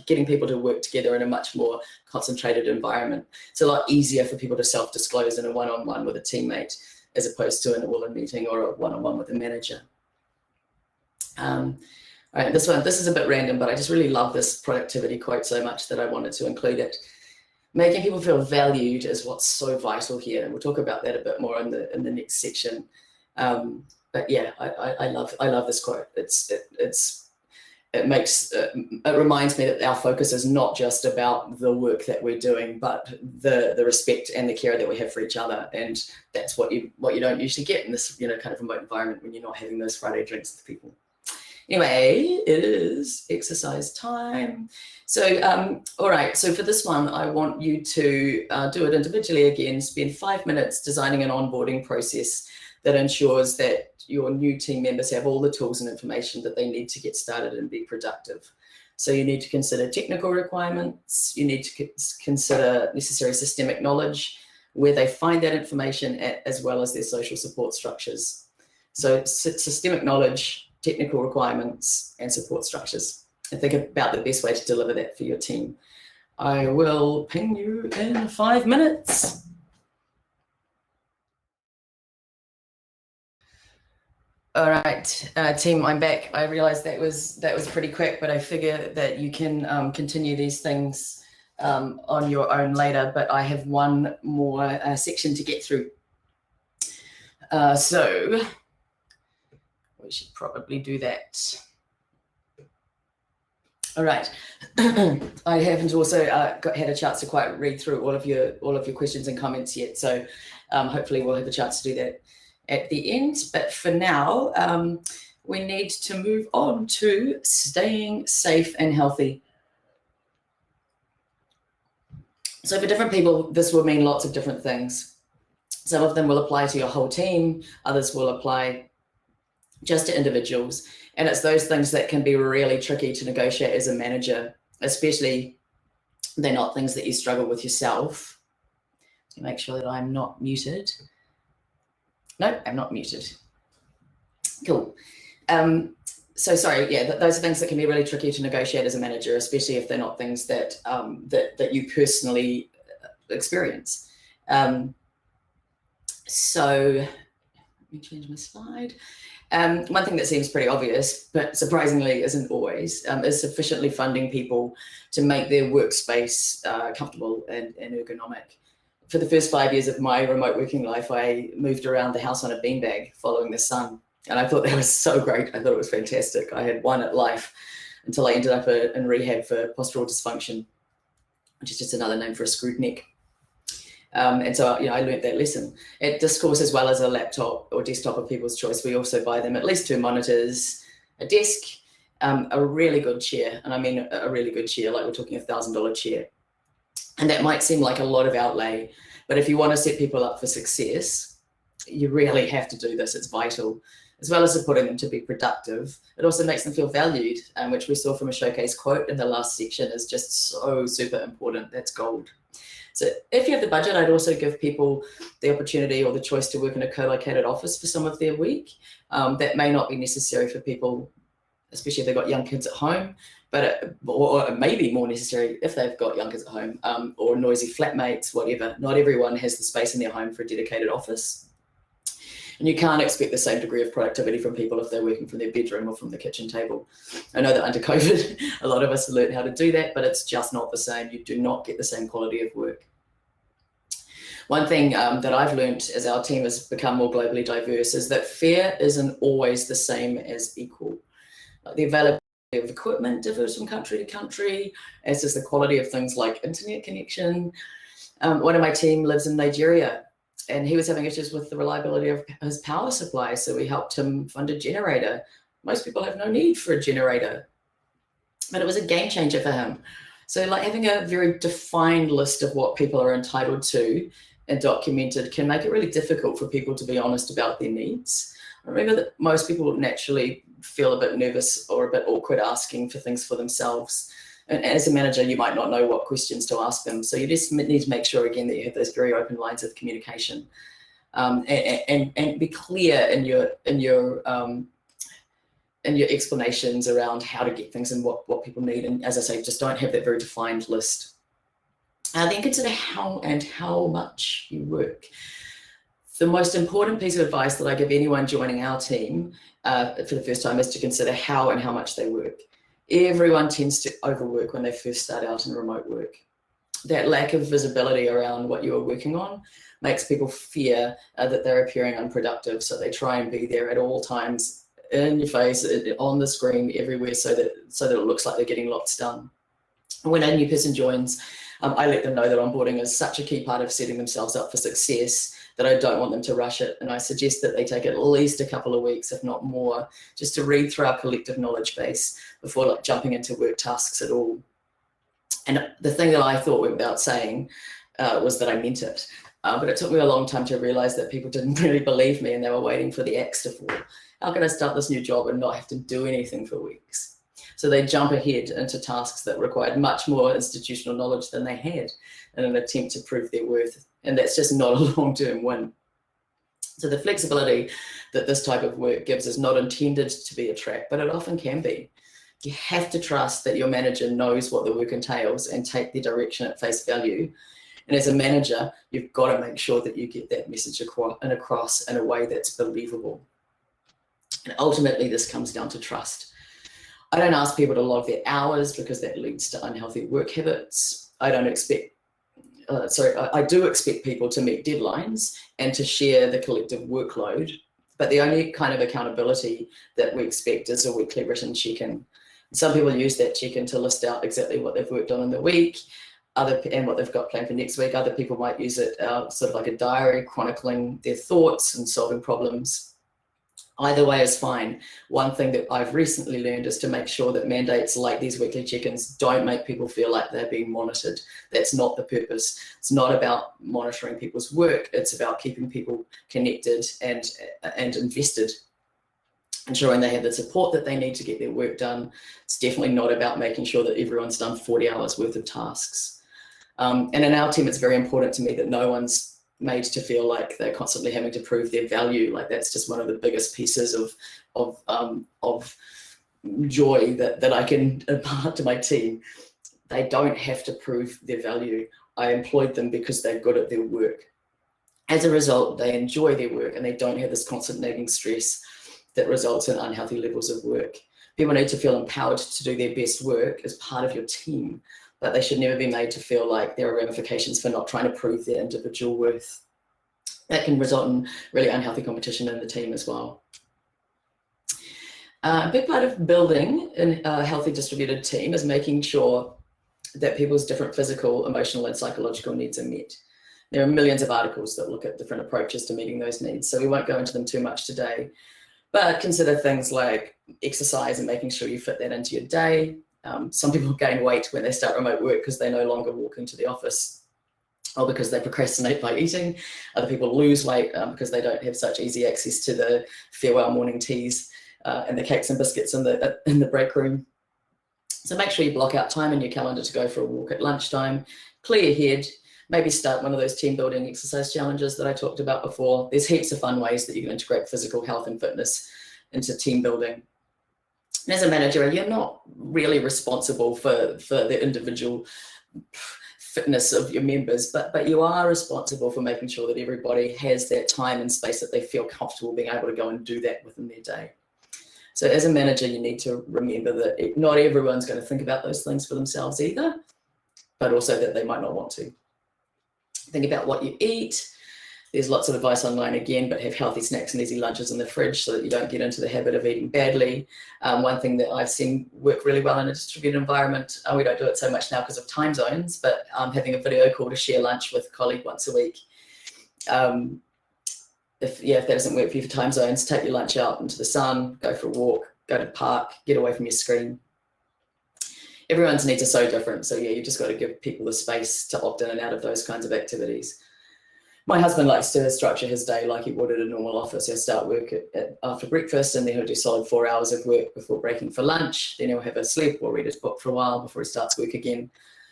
getting people to work together in a much more concentrated environment. It's a lot easier for people to self-disclose in a one-on-one with a teammate as opposed to an all-in meeting or a one-on-one with a manager. All right, this is a bit random, but I just really love this productivity quote so much that I wanted to include it. Making people feel valued is what's so vital here, and we'll talk about that a bit more in the next section. But yeah, I love this quote. It reminds me that our focus is not just about the work that we're doing, but the respect and the care that we have for each other, and that's what you don't usually get in this kind of remote environment when you're not having those Friday drinks with people. Anyway, it is exercise time. So, all right, so for this one, I want you to do it individually again, spend 5 minutes designing an onboarding process that ensures that your new team members have all the tools and information that they need to get started and be productive. So you need to consider technical requirements, you need to consider necessary systemic knowledge, where they find that information at, as well as their social support structures. So systemic knowledge, technical requirements, and support structures. And think about the best way to deliver that for your team. I will ping you in 5 minutes. All right, team, I'm back. I realized that was pretty quick, but I figure that you can continue these things on your own later, but I have one more section to get through. So we should probably do that. All right. I haven't also had a chance to quite read through all of your questions and comments yet, so hopefully we'll have a chance to do that at the end. But for now, we need to move on to staying safe and healthy. So for different people, this will mean lots of different things. Some of them will apply to your whole team, others will apply just to individuals. And it's those things that can be really tricky to negotiate as a manager, especially they're not things that you struggle with yourself. So make sure that I'm not muted. No, I'm not muted. Cool. So sorry, yeah, those are things that can be really tricky to negotiate as a manager, especially if they're not things that that you personally experience. So Let me change my slide. One thing that seems pretty obvious, but surprisingly isn't always, is sufficiently funding people to make their workspace comfortable and ergonomic. For the first 5 years of my remote working life, I moved around the house on a beanbag following the sun. And I thought that was so great. I thought it was fantastic. I had one at life until I ended up in rehab for postural dysfunction, which is just another name for a screwed neck. And so, I learned that lesson. At Discourse, as well as a laptop or desktop of people's choice, we also buy them at least 2 monitors, a desk, a really good chair. And I mean a really good chair, like we're talking $1,000 chair. And that might seem like a lot of outlay, but if you want to set people up for success, you really have to do this. It's vital. As well as supporting them to be productive, it also makes them feel valued, which we saw from a showcase quote in the last section is just so super important. That's gold. So if you have the budget, I'd also give people the opportunity or the choice to work in a co-located office for some of their week. That may not be necessary for people, especially if they've got young kids at home, but or it may be more necessary if they've got young kids at home or noisy flatmates, whatever. Not everyone has the space in their home for a dedicated office. And you can't expect the same degree of productivity from people if they're working from their bedroom or from the kitchen table. I know that under COVID, a lot of us have learned how to do that, but it's just not the same. You do not get the same quality of work. One thing that I've learned as our team has become more globally diverse is that fair isn't always the same as equal. The availability of equipment differs from country to country, as does the quality of things like internet connection. One of my team lives in Nigeria, and he was having issues with the reliability of his power supply, so we helped him fund a generator. Most people have no need for a generator, but it was a game changer for him. So like having a very defined list of what people are entitled to and documented can make it really difficult for people to be honest about their needs. I remember that most people naturally feel a bit nervous or a bit awkward asking for things for themselves. And as a manager, you might not know what questions to ask them. So you just need to make sure, again, that you have those very open lines of communication and be clear in your explanations around how to get things and what people need. And as I say, just don't have that very defined list. Then consider how much you work. The most important piece of advice that I give anyone joining our team for the first time is to consider how and how much they work. Everyone tends to overwork when they first start out in remote work. That lack of visibility around what you are working on makes people fear that they're appearing unproductive. So they try and be there at all times, in your face, on the screen, everywhere, so that it looks like they're getting lots done. When a new person joins, I let them know that onboarding is such a key part of setting themselves up for success that I don't want them to rush it. And I suggest that they take at least a couple of weeks, if not more, just to read through our collective knowledge base before jumping into work tasks at all. And the thing that I thought without saying was that I meant it. But it took me a long time to realize that people didn't really believe me and they were waiting for the axe to fall. How can I start this new job and not have to do anything for weeks? So they jump ahead into tasks that required much more institutional knowledge than they had in an attempt to prove their worth. And that's just not a long-term win. So the flexibility that this type of work gives is not intended to be a trap, but it often can be. You have to trust that your manager knows what the work entails and take the direction at face value. And as a manager, you've got to make sure that you get that message across in a way that's believable. And ultimately, this comes down to trust. I don't ask people to log their hours because that leads to unhealthy work habits. I do expect people to meet deadlines and to share the collective workload, but the only kind of accountability that we expect is a weekly written check-in. Some people use that check-in to list out exactly what they've worked on in the week and what they've got planned for next week. Other people might use it sort of like a diary, chronicling their thoughts and solving problems. Either way is fine. One thing that I've recently learned is to make sure that mandates like these weekly check-ins don't make people feel like they're being monitored. That's not the purpose. It's not about monitoring people's work. It's about keeping people connected and invested, ensuring they have the support that they need to get their work done. It's definitely not about making sure that everyone's done 40 hours worth of tasks. And in our team, it's very important to me that no one's made to feel like they're constantly having to prove their value. Like that's just one of the biggest pieces of joy that I can impart to my team. They don't have to prove their value. I employed them because they're good at their work. As a result, they enjoy their work and they don't have this constant nagging stress that results in unhealthy levels of work. People need to feel empowered to do their best work as part of your team, but they should never be made to feel like there are ramifications for not trying to prove their individual worth. That can result in really unhealthy competition in the team as well. A big part of building a healthy distributed team is making sure that people's different physical, emotional, and psychological needs are met. There are millions of articles that look at different approaches to meeting those needs, so we won't go into them too much today. But consider things like exercise and making sure you fit that into your day. Some people gain weight when they start remote work because they no longer walk into the office, or because they procrastinate by eating. Other people lose weight because they don't have such easy access to the farewell morning teas and the cakes and biscuits in the break room. So make sure you block out time in your calendar to go for a walk at lunchtime, clear your head, maybe start one of those team building exercise challenges that I talked about before. There's heaps of fun ways that you can integrate physical health and fitness into team building. And as a manager, you're not really responsible for the individual fitness of your members, but you are responsible for making sure that everybody has that time and space that they feel comfortable being able to go and do that within their day. So as a manager, you need to remember that not everyone's going to think about those things for themselves either, but also that they might not want to. Think about what you eat. There's lots of advice online again, but have healthy snacks and easy lunches in the fridge so that you don't get into the habit of eating badly. One thing that I've seen work really well in a distributed environment, we don't do it so much now because of time zones, but having a video call to share lunch with a colleague once a week. If that doesn't work for you for time zones, take your lunch out into the sun, go for a walk, go to the park, get away from your screen. Everyone's needs are so different. So yeah, you just got to give people the space to opt in and out of those kinds of activities. My husband likes to structure his day like he would at a normal office. He'll start work after breakfast, and then he'll do solid 4 hours of work before breaking for lunch. Then he'll have a sleep or read his book for a while before he starts work again.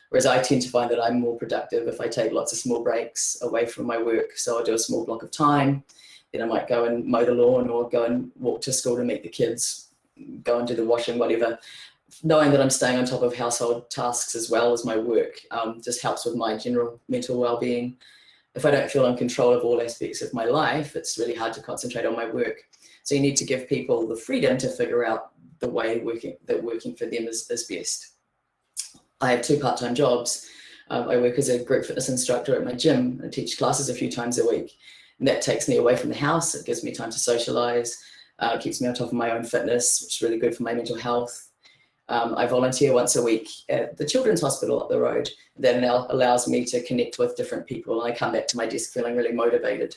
Whereas I tend to find that I'm more productive if I take lots of small breaks away from my work. So I'll do a small block of time. Then I might go and mow the lawn or go and walk to school to meet the kids, go and do the washing, whatever. Knowing that I'm staying on top of household tasks as well as my work just helps with my general mental well-being. If I don't feel in control of all aspects of my life, it's really hard to concentrate on my work. So you need to give people the freedom to figure out the way working for them is best. I have 2 part-time jobs. I work as a group fitness instructor at my gym. I teach classes a few times a week. And that takes me away from the house. It gives me time to socialize, keeps me on top of my own fitness, which is really good for my mental health. I volunteer once a week at the Children's Hospital up the road. That now allows me to connect with different people. And I come back to my desk feeling really motivated.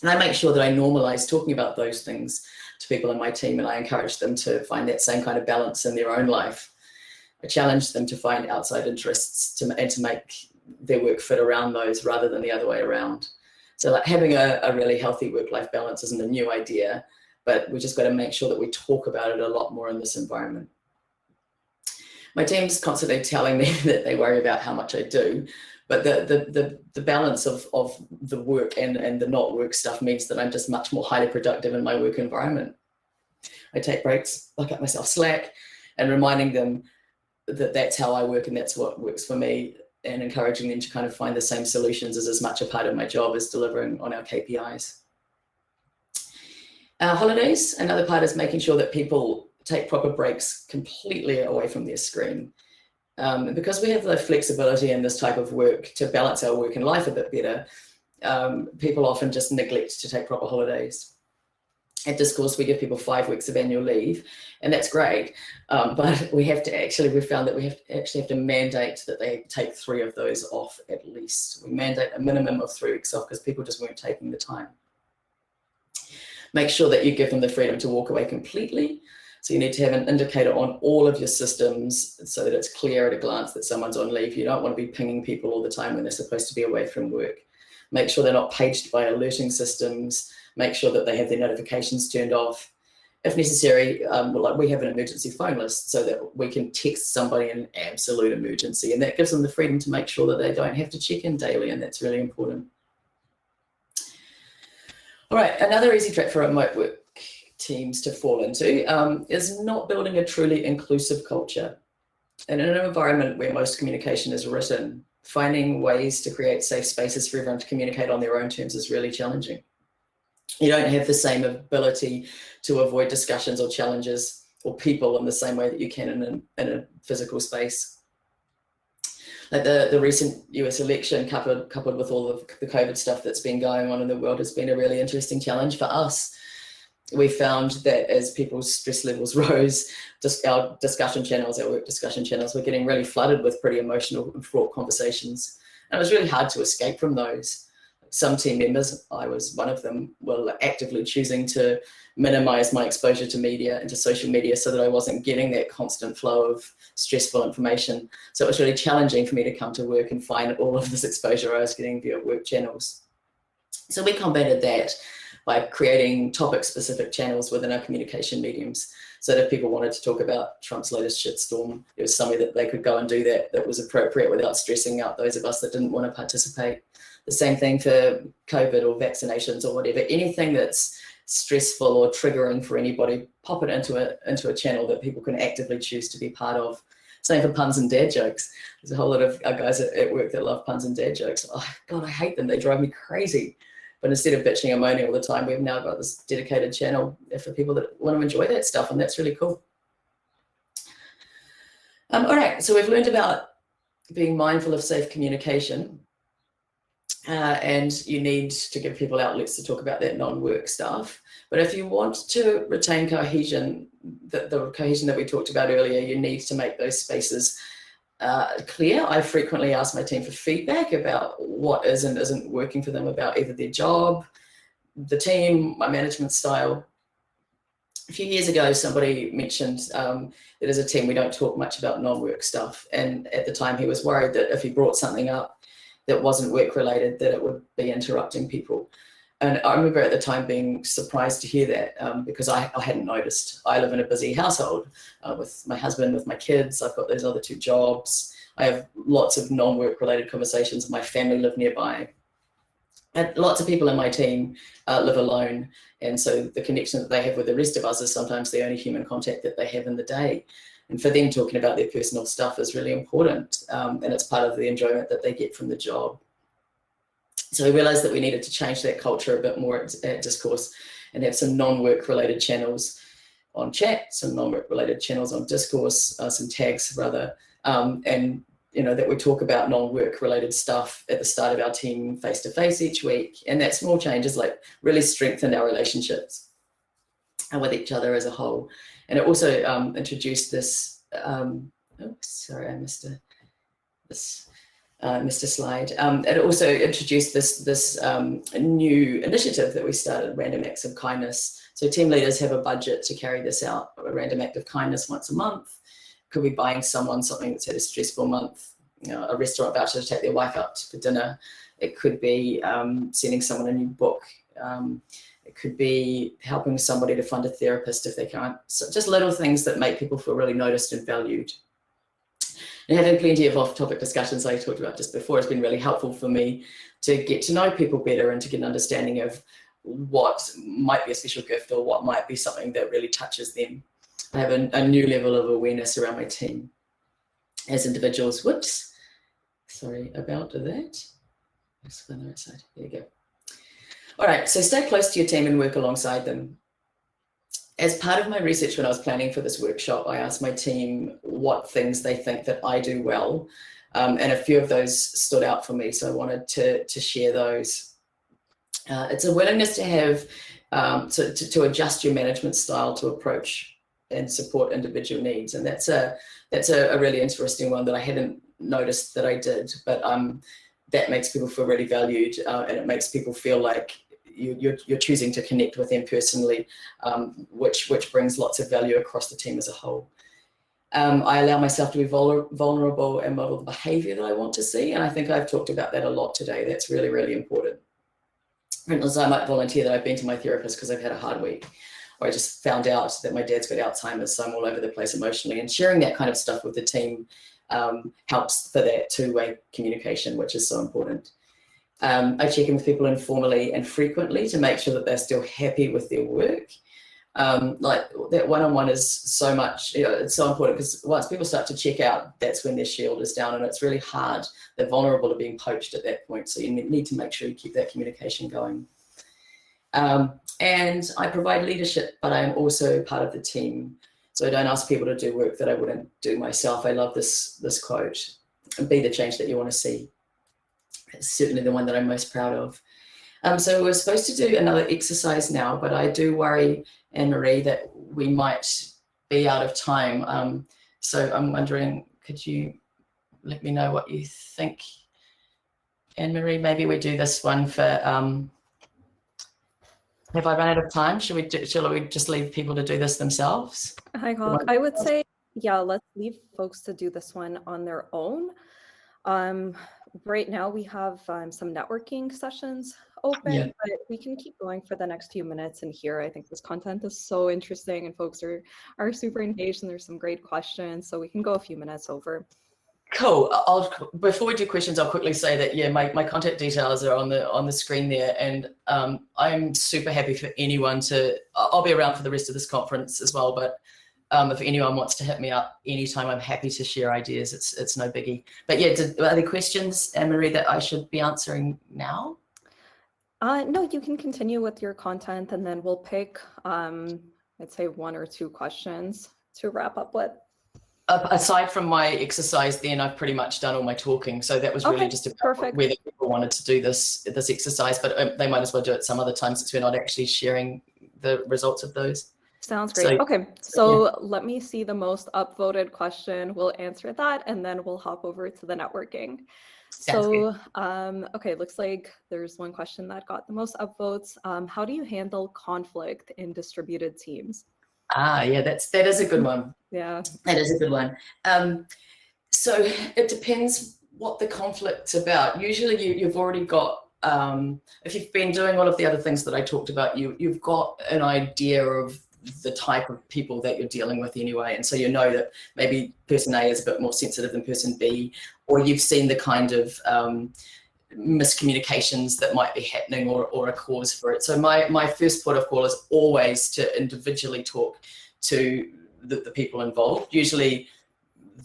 And I make sure that I normalize talking about those things to people in my team, and I encourage them to find that same kind of balance in their own life. I challenge them to find outside interests and to make their work fit around those rather than the other way around. So like having a really healthy work-life balance isn't a new idea, but we just got to make sure that we talk about it a lot more in this environment. My team's constantly telling me that they worry about how much I do, but the balance of the work and the not work stuff means that I'm just much more highly productive in my work environment. I take breaks, I cut myself slack, and reminding them that that's how I work and that's what works for me, and encouraging them to kind of find the same solutions is as much a part of my job as delivering on our KPIs. Holidays, another part is making sure that people take proper breaks completely away from their screen. Because we have the flexibility in this type of work to balance our work and life a bit better, people often just neglect to take proper holidays. At Discourse, we give people 5 weeks of annual leave, and that's great. But we found that we have to mandate that they take 3 of those off at least. We mandate a minimum of 3 weeks off because people just weren't taking the time. Make sure that you give them the freedom to walk away completely. So you need to have an indicator on all of your systems so that it's clear at a glance that someone's on leave. You don't want to be pinging people all the time when they're supposed to be away from work. Make sure they're not paged by alerting systems. Make sure that they have their notifications turned off. If necessary, we have an emergency phone list so that we can text somebody in an absolute emergency, and that gives them the freedom to make sure that they don't have to check in daily, and that's really important. All right, another easy trap for remote work teams to fall into is not building a truly inclusive culture. And in an environment where most communication is written, finding ways to create safe spaces for everyone to communicate on their own terms is really challenging. You don't have the same ability to avoid discussions or challenges or people in the same way that you can in a physical space. Like the recent US election coupled with all of the COVID stuff that's been going on in the world has been a really interesting challenge for us. We found that as people's stress levels rose, just our discussion channels, our work discussion channels, were getting really flooded with pretty emotional and fraught conversations. And it was really hard to escape from those. Some team members, I was one of them, were actively choosing to minimize my exposure to media and to social media so that I wasn't getting that constant flow of stressful information. So it was really challenging for me to come to work and find all of this exposure I was getting via work channels. So we combated that by creating topic-specific channels within our communication mediums, so that if people wanted to talk about Trump's latest shitstorm, there was somewhere that they could go and do that was appropriate without stressing out those of us that didn't want to participate. The same thing for COVID or vaccinations or whatever. Anything that's stressful or triggering for anybody, pop it into a channel that people can actively choose to be part of. Same for puns and dad jokes. There's a whole lot of guys at work that love puns and dad jokes. Oh God, I hate them. They drive me crazy. But instead of bitching and moaning all the time, we've now got this dedicated channel for people that want to enjoy that stuff, and that's really cool. All right, so we've learned about being mindful of safe communication, and you need to give people outlets to talk about that non-work stuff. But if you want to retain cohesion, the cohesion that we talked about earlier, you need to make those spaces clear. I frequently ask my team for feedback about what is and isn't working for them about either their job, the team, my management style. A few years ago, somebody mentioned that as a team, we don't talk much about non-work stuff. And at the time, he was worried that if he brought something up that wasn't work-related, that it would be interrupting people. And I remember at the time being surprised to hear that because I hadn't noticed. I live in a busy household with my husband, with my kids. I've got those other 2 jobs. I have lots of non-work related conversations. My family live nearby. And lots of people in my team live alone. And so the connection that they have with the rest of us is sometimes the only human contact that they have in the day. And for them, talking about their personal stuff is really important. And it's part of the enjoyment that they get from the job. So we realized that we needed to change that culture a bit more at Discourse and have some non-work related channels on chat, some non-work related channels on Discourse, some tags rather, and that we talk about non-work related stuff at the start of our team face-to-face each week. And that small change has really strengthened our relationships with each other as a whole. And it also introduced this, sorry, I missed a slide. It also introduced this new initiative that we started, Random Acts of Kindness. So team leaders have a budget to carry this out, a random act of kindness once a month. Could be buying someone something that's had a stressful month, a restaurant voucher to take their wife out for dinner. It could be sending someone a new book. It could be helping somebody to find a therapist if they can't. So just little things that make people feel really noticed and valued. And having plenty of off-topic discussions I talked about just before has been really helpful for me to get to know people better and to get an understanding of what might be a special gift or what might be something that really touches them. I have a new level of awareness around my team as individuals. Whoops, sorry about that. Let's go on the right side. There you go. All right, so stay close to your team and work alongside them. As part of my research when I was planning for this workshop, I asked my team what things they think that I do well, and a few of those stood out for me, so I wanted to share those. It's a willingness to have, to adjust your management style to approach and support individual needs, and that's a really interesting one that I hadn't noticed that I did, but that makes people feel really valued, and it makes people feel like you're choosing to connect with them personally, which brings lots of value across the team as a whole. I allow myself to be vulnerable and model the behavior that I want to see, and I think I've talked about that a lot today. That's really, really important. For instance, I might volunteer that I've been to my therapist because I've had a hard week, or I just found out that my dad's got Alzheimer's, so I'm all over the place emotionally, and sharing that kind of stuff with the team helps for that two-way communication, which is so important. I check in with people informally and frequently to make sure that they're still happy with their work. Like that one-on-one is so much, it's so important, because once people start to check out, that's when their shield is down, and it's really hard. They're vulnerable to being poached at that point. So you need to make sure you keep that communication going. And I provide leadership, but I am also part of the team. So I don't ask people to do work that I wouldn't do myself. I love this quote, be the change that you want to see. It's certainly the one that I'm most proud of. So we're supposed to do another exercise now, but I do worry, Anne-Marie, that we might be out of time. So I'm wondering, could you let me know what you think? Anne-Marie, maybe we do this one for, have I run out of time? Shall we just leave people to do this themselves? Hi, Hawk. I would say, yeah, let's leave folks to do this one on their own. Right now we have some networking sessions open, but we can keep going for the next few minutes in here. I think this content is so interesting and folks are super engaged, and there's some great questions, so we can go a few minutes over. Cool. Before we do questions, I'll quickly say that my contact details are on the screen there, and I'm super happy for anyone to. I'll be around for the rest of this conference as well, but if anyone wants to hit me up anytime, I'm happy to share ideas. It's no biggie. But yeah, are there questions, Anne-Marie, that I should be answering now? No, you can continue with your content, and then we'll pick, I'd say 1 or 2 questions to wrap up with. Aside from my exercise, then I've pretty much done all my talking. So that was really just about whether people wanted to do this exercise, but they might as well do it some other time, since we're not actually sharing the results of those. Sounds great. So let me see the most upvoted question. We'll answer that, and then we'll hop over to the networking. Okay, looks like there's one question that got the most upvotes. How do you handle conflict in distributed teams? Yeah, that is a good one. Yeah, that is a good one. So it depends what the conflict's about. Usually you've already got, if you've been doing all of the other things that I talked about, you've got an idea of the type of people that you're dealing with anyway. And so you know that maybe person A is a bit more sensitive than person B, or you've seen the kind of miscommunications that might be happening, or a cause for it. So my first port of call is always to individually talk to the people involved, usually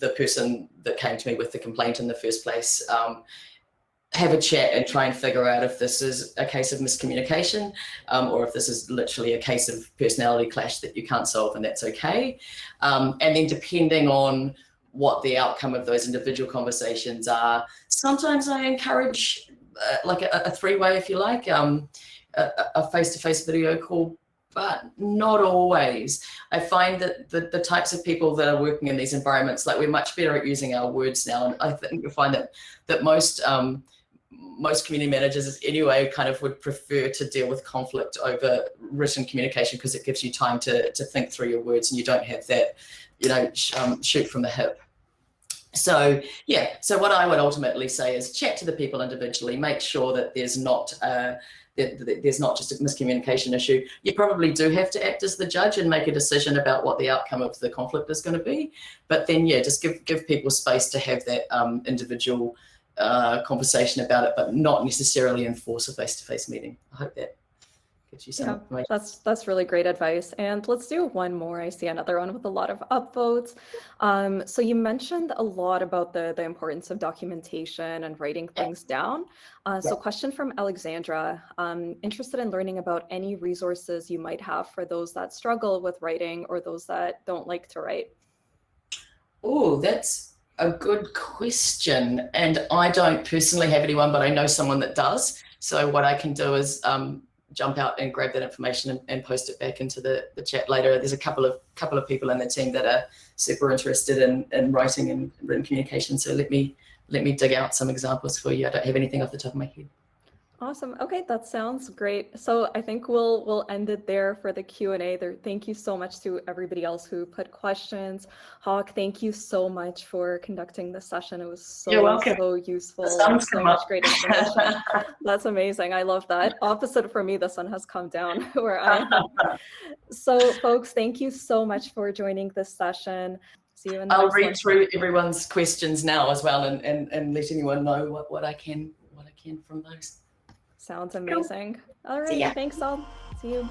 the person that came to me with the complaint in the first place. Have a chat and try and figure out if this is a case of miscommunication, or if this is literally a case of personality clash that you can't solve, and that's okay. And then depending on what the outcome of those individual conversations are, sometimes I encourage like a 3-way, if you like, a face-to-face video call, but not always. I find that the types of people that are working in these environments, like, we're much better at using our words now, and I think you'll find that most community managers anyway kind of would prefer to deal with conflict over written communication, because it gives you time to think through your words, and you don't have that, shoot from the hip. So yeah, so what I would ultimately say is chat to the people individually, make sure that there's not just a miscommunication issue. You probably do have to act as the judge and make a decision about what the outcome of the conflict is going to be, but then yeah, just give people space to have that individual conversation about it, but not necessarily enforce a face-to-face meeting. I hope that gives you some information. That's really great advice. And let's do one more. I see another one with a lot of upvotes. So you mentioned a lot about the importance of documentation and writing things down. So question from Alexandra, interested in learning about any resources you might have for those that struggle with writing, or those that don't like to write. Oh, that's a good question. And I don't personally have anyone, but I know someone that does. So what I can do is jump out and grab that information and post it back into the chat later. There's a couple of people in the team that are super interested in writing and written communication. So let me dig out some examples for you. I don't have anything off the top of my head. Awesome. Okay, that sounds great. So I think we'll end it there for the Q&A. Thank you so much to everybody else who put questions. Hawk, thank you so much for conducting this session. It was so useful. So much great information. That's amazing. I love that. Opposite for me, the sun has come down where I am. So folks, thank you so much for joining this session. See you in the I'll read through everyone's questions now as well, and let anyone know what I can from those. Sounds amazing. Cool. All right. Thanks all. See you.